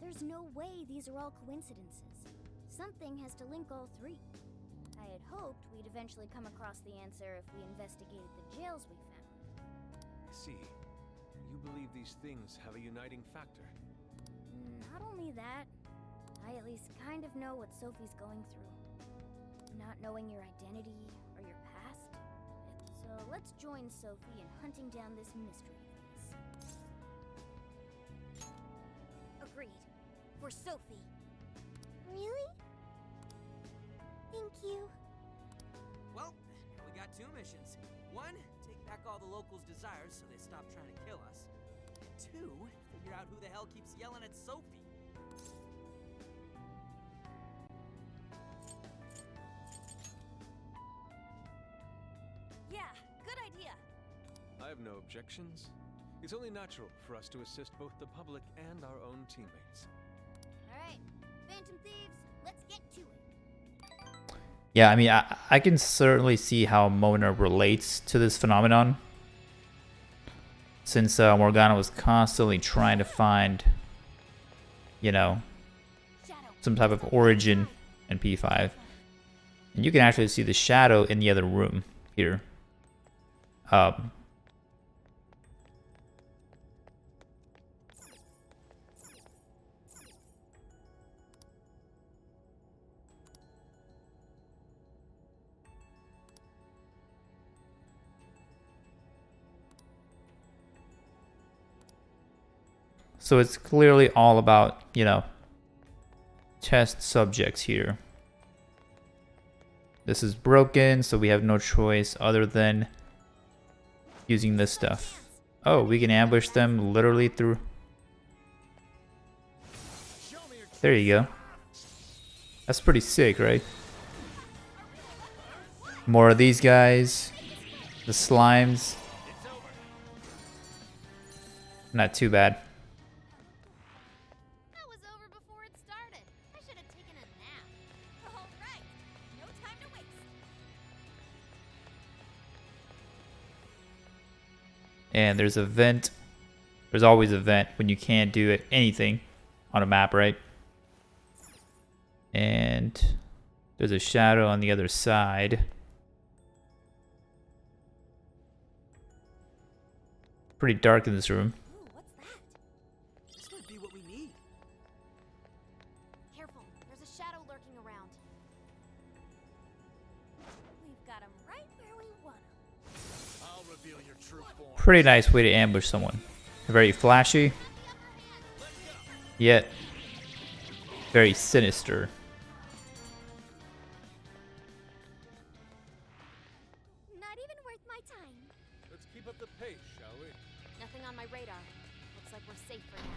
There's no way these are all coincidences. Something has to link all 3. I had hoped we'd eventually come across the answer if we investigated the jails we found. I see. You believe these things have a uniting factor. Not only that, I at least kind of know what Sophie's going through. Not knowing your identity or your past. So let's join Sophie in hunting down this mystery face. Agreed. For Sophie. Really? Thank you. Well, now we got 2 missions. 1, take back all the locals' desires so they stop trying to kill us. And 2, figure out who the hell keeps yelling at Sophie. Yeah, good idea. I have no objections. It's only natural for us to assist both the public and our own teammates. Alright, Phantom Thieves, let's get to it. Yeah, I mean, I can certainly see how Mona relates to this phenomenon. Since Morgana was constantly trying to find, you know, some type of origin in P5. And you can actually see the shadow in the other room here. So it's clearly all about, you know, test subjects here. This is broken, so we have no choice other than using this stuff. Oh, we can ambush them literally through... There you go. That's pretty sick, right? More of these guys. The slimes. Not too bad. That was over before it started. I should have taken a nap. All right. No time to waste. And there's a vent. There's always a vent when you can't do anything on a map, right? And there's a shadow on the other side. Pretty dark in this room. Ooh, what's that? This might be what we need. Careful, there's a shadow lurking around. We've got him right where we want him. I'll reveal your true form. Pretty nice way to ambush someone. Very flashy, yet very sinister. Not even worth my time. Let's keep up the pace, shall we? Nothing on my radar. Looks like we're safe for now.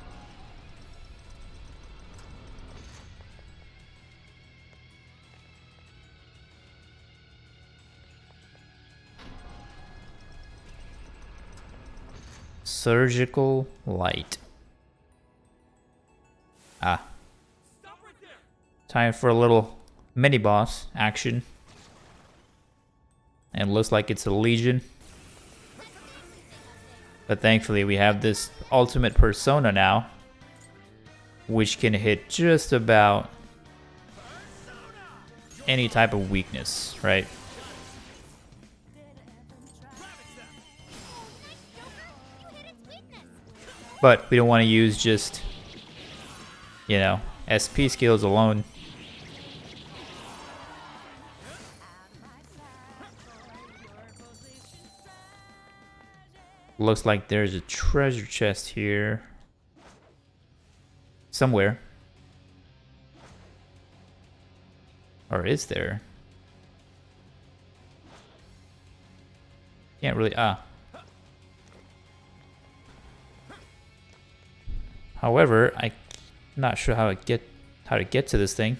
Surgical light. Ah. Time for a little mini boss action. And looks like it's a legion. But thankfully we have this ultimate persona now, which can hit just about any type of weakness, right? But we don't want to use just, you know, SP skills alone. Looks like there's a treasure chest here. Somewhere. Or is there? Can't really, However, I'm not sure how to get to this thing.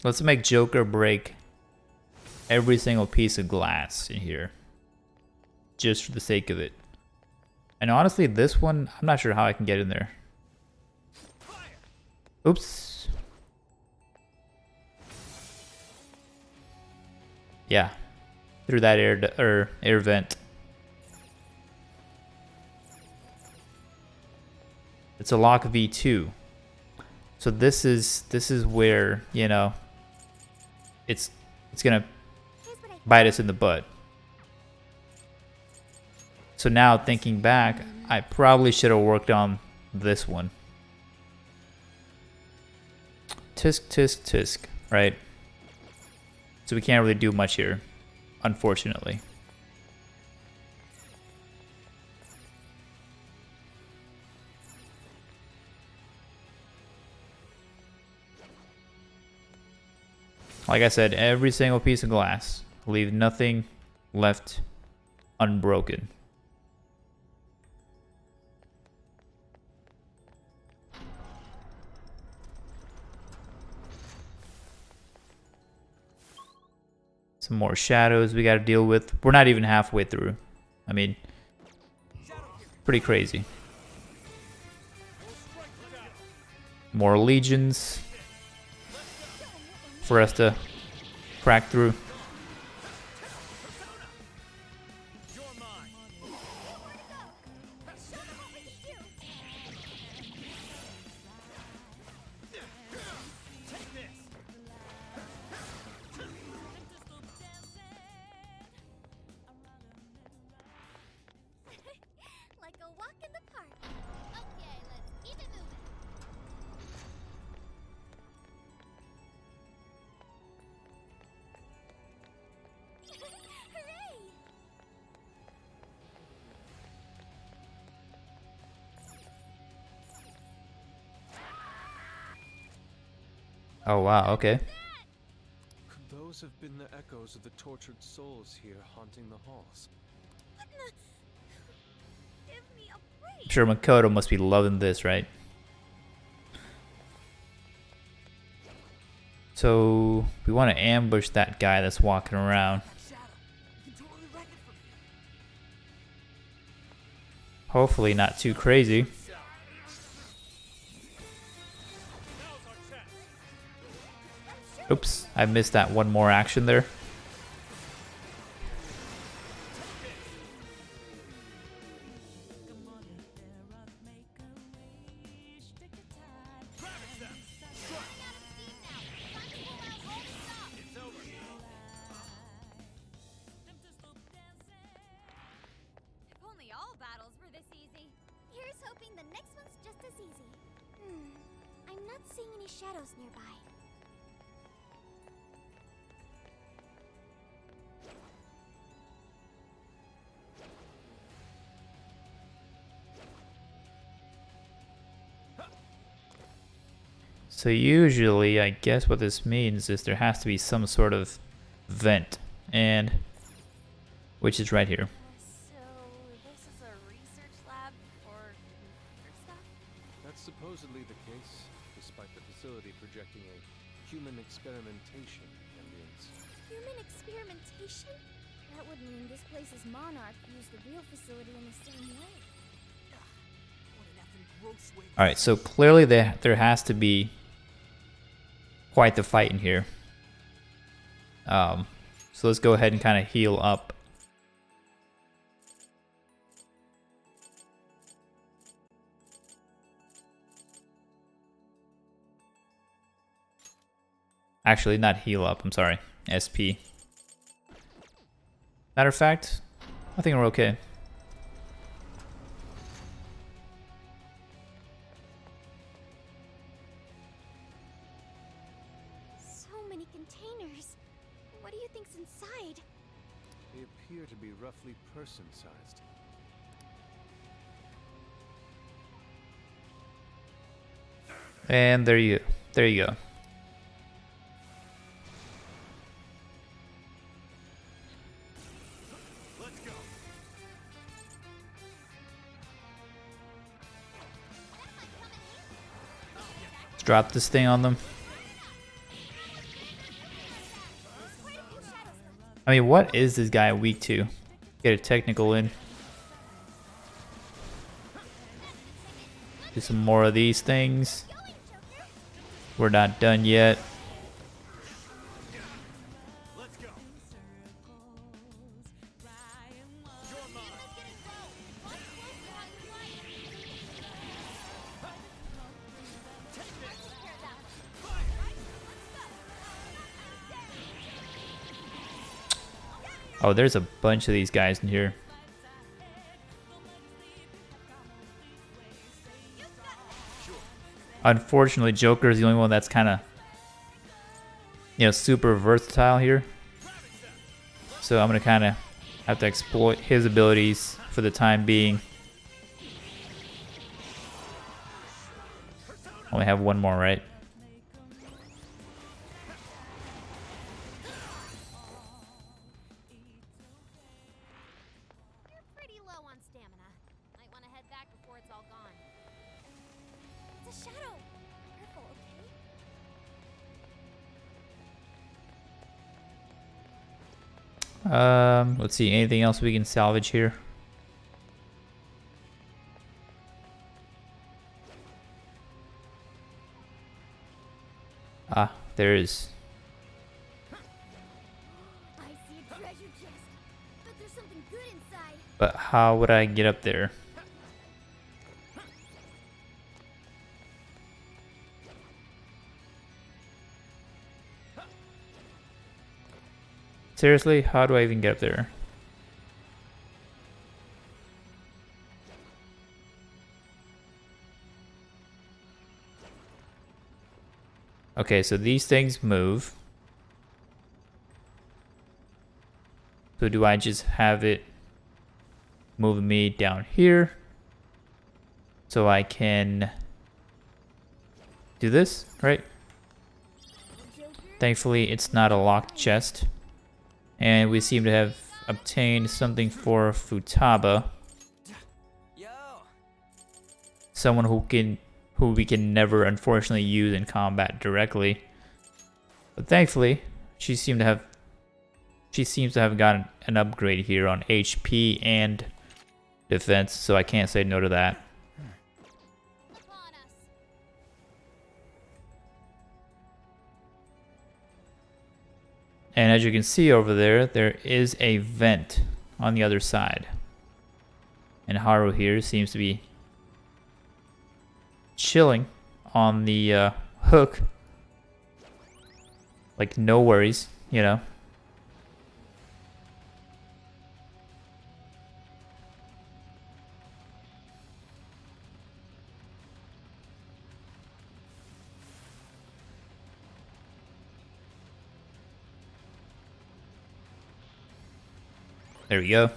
Let's make Joker break every single piece of glass in here. Just for the sake of it. And honestly, this one, I'm not sure how I can get in there. Oops. Yeah, through that air vent. It's a lock V2. So this is where, you know, it's gonna bite us in the butt. So now thinking back, I probably should have worked on this one. Tisk, tisk, tisk, right? So we can't really do much here, unfortunately. Like I said, every single piece of glass. Leave nothing left unbroken. Some more shadows we gotta deal with. We're not even halfway through. I mean, pretty crazy. More legions for us to crack through. Like a walk in the park. Okay, let's keep it moving. Hooray! Oh wow, okay. Could those have been the echoes of the tortured souls here haunting the halls? What in the... Give me a break. I'm sure Makoto must be loving this, right? So we want to ambush that guy that's walking around. Hopefully not too crazy. Oops, I missed that one more action there. If only all battles were this easy. Here's hoping the next one's just as easy. I'm not seeing any shadows nearby. So usually, I guess what this means is there has to be some sort of vent, and which is right here. So, this is a research lab for stuff? That's supposedly the case, despite the facility projecting a human experimentation ambience. Human experimentation? That would mean this place's monarch used the real facility in the same way. What an effing gross way. All right, so clearly there has to be quite the fight in here. So let's go ahead and kind of heal up. Actually, not heal up, I'm sorry. SP. Matter of fact, I think we're okay. So many containers. What do you think's inside? They appear to be roughly person-sized. And there you go. Let's drop this thing on them. I mean, what is this guy weak to? Get a technical in. Do some more of these things. We're not done yet. Oh, there's a bunch of these guys in here. Unfortunately, Joker is the only one that's kind of, you know, super versatile here. So I'm going to kind of have to exploit his abilities for the time being. Only have one more, right? You're pretty low on stamina. Might want to head back before it's all gone. It's a shadow! Careful, okay? Let's see, anything else we can salvage here? Ah, there is. I see a treasure chest, but there's something good inside. But how would I get up there? Seriously, how do I even get up there? Okay, so these things move. So do I just have it move me down here so I can do this, right? Thankfully, it's not a locked chest. And we seem to have obtained something for Futaba. Someone who we can never unfortunately use in combat directly. But thankfully, she seems to have gotten an upgrade here on HP and defense, so I can't say no to that. And as you can see over there, there is a vent on the other side. And Haru here seems to be chilling on the hook. Like, no worries, you know. There we go.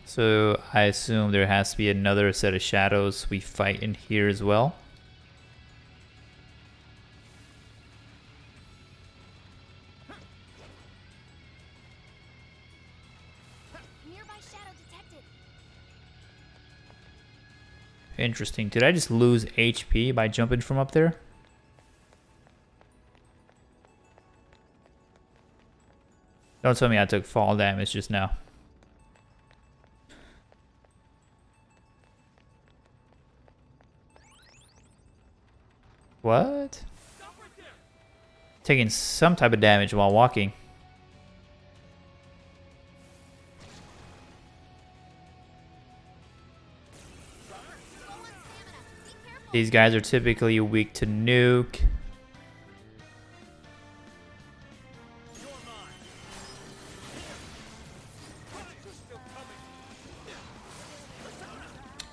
So I assume there has to be another set of shadows we fight in here as well. Nearby shadow detected. Interesting. Did I just lose HP by jumping from up there? Don't tell me I took fall damage just now. What? Taking some type of damage while walking. These guys are typically weak to nuke.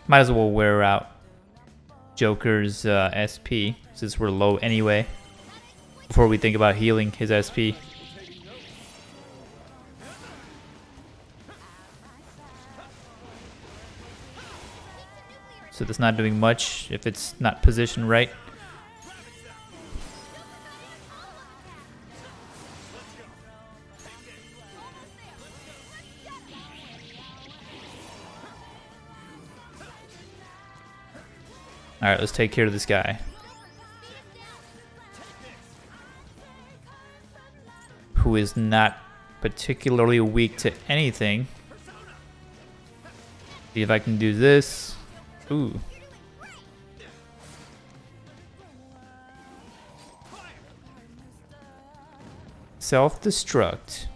Might as well wear out Joker's SP, since we're low anyway, before we think about healing his SP. So that's not doing much if it's not positioned right. Alright, let's take care of this guy. Who is not particularly weak to anything. See if I can do this. Ooh. Self-destruct.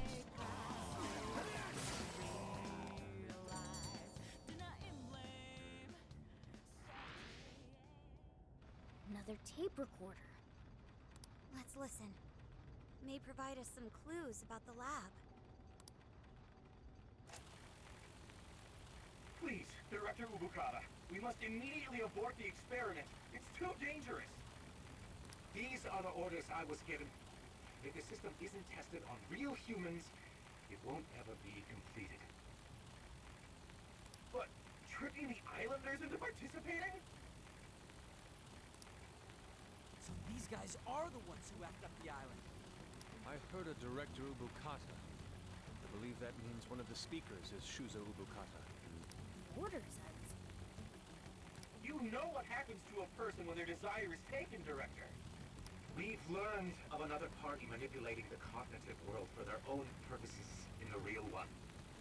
Another tape recorder. Let's listen. may provide us some clues about the lab. Please, Director Ubukata, we must immediately abort the experiment. It's too dangerous. These are the orders I was given. If the system isn't tested on real humans, it won't ever be completed. But tricking the islanders into participating? So these guys are the ones who effed up the island. I heard a Director Ubukata. I believe that means one of the speakers is Shuzo Ubukata. Orders, I would say. You know what happens to a person when their desire is taken, Director. We've learned of another party manipulating the cognitive world for their own purposes in the real one.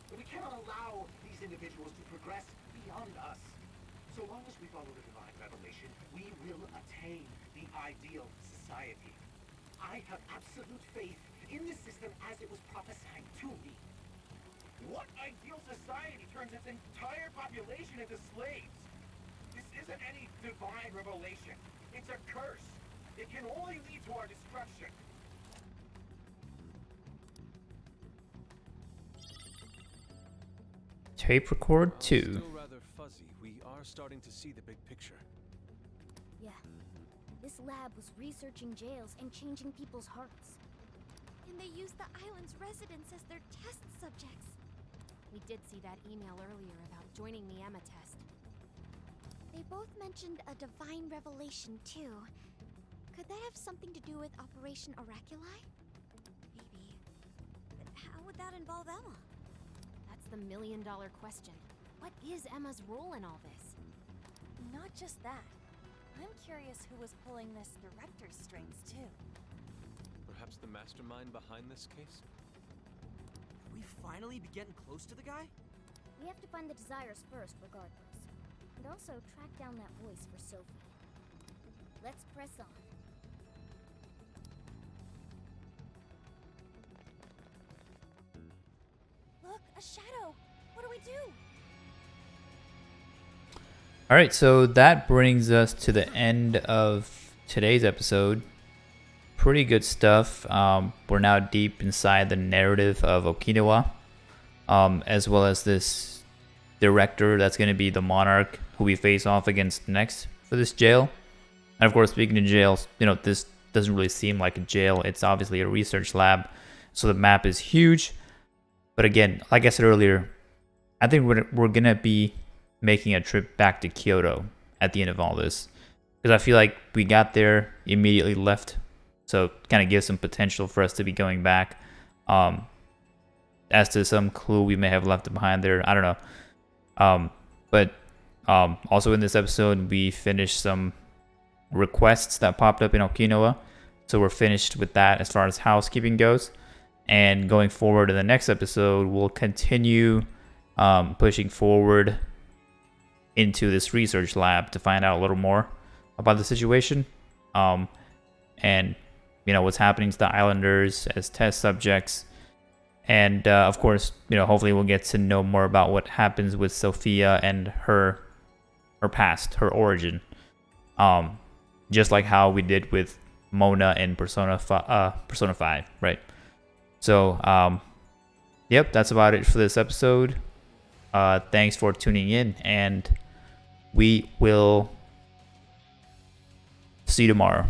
But we cannot allow these individuals to progress beyond us. So long as we follow the divine revelation, we will attain the ideal society. I have absolute faith in the system as it was prophesied to me. What ideal society turns its entire population into slaves? This isn't any divine revelation. It's a curse. It can only lead to our destruction. Tape record 2. Still rather fuzzy. We are starting to see the big picture. Yeah. This lab was researching jails and changing people's hearts. And they used the island's residents as their test subjects. We did see that email earlier about joining the Emma test. They both mentioned a divine revelation, too. Could that have something to do with Operation Oraculi? Maybe. But how would that involve Emma? That's the million-dollar question. What is Emma's role in all this? Not just that. I'm curious who was pulling this director's strings, too. Perhaps the mastermind behind this case? Could we finally be getting close to the guy? We have to find the desires first, regardless. And also track down that voice for Sophie. Let's press on. Look, a shadow! What do we do? Alright, so that brings us to the end of today's episode. Pretty good stuff. We're now deep inside the narrative of Okinawa, as well as this director that's going to be the monarch who we face off against next for this jail. And of course, speaking of jails, this doesn't really seem like a jail. It's obviously a research lab, so the map is huge. But again, like I said earlier, I think we're going to be making a trip back to Kyoto at the end of all this, because I feel like we got there, immediately left, so kind of gives some potential for us to be going back. As to some clue we may have left behind there, I don't know. But also in this episode, we finished some requests that popped up in Okinawa, so we're finished with that as far as housekeeping goes. And going forward in the next episode, we'll continue pushing forward into this research lab to find out a little more about the situation, and what's happening to the islanders as test subjects, and of course, hopefully we'll get to know more about what happens with Sophia and her past, her origin, just like how we did with Mona in Persona 5, right? So, yep, that's about it for this episode. Thanks for tuning in, and we will see you tomorrow.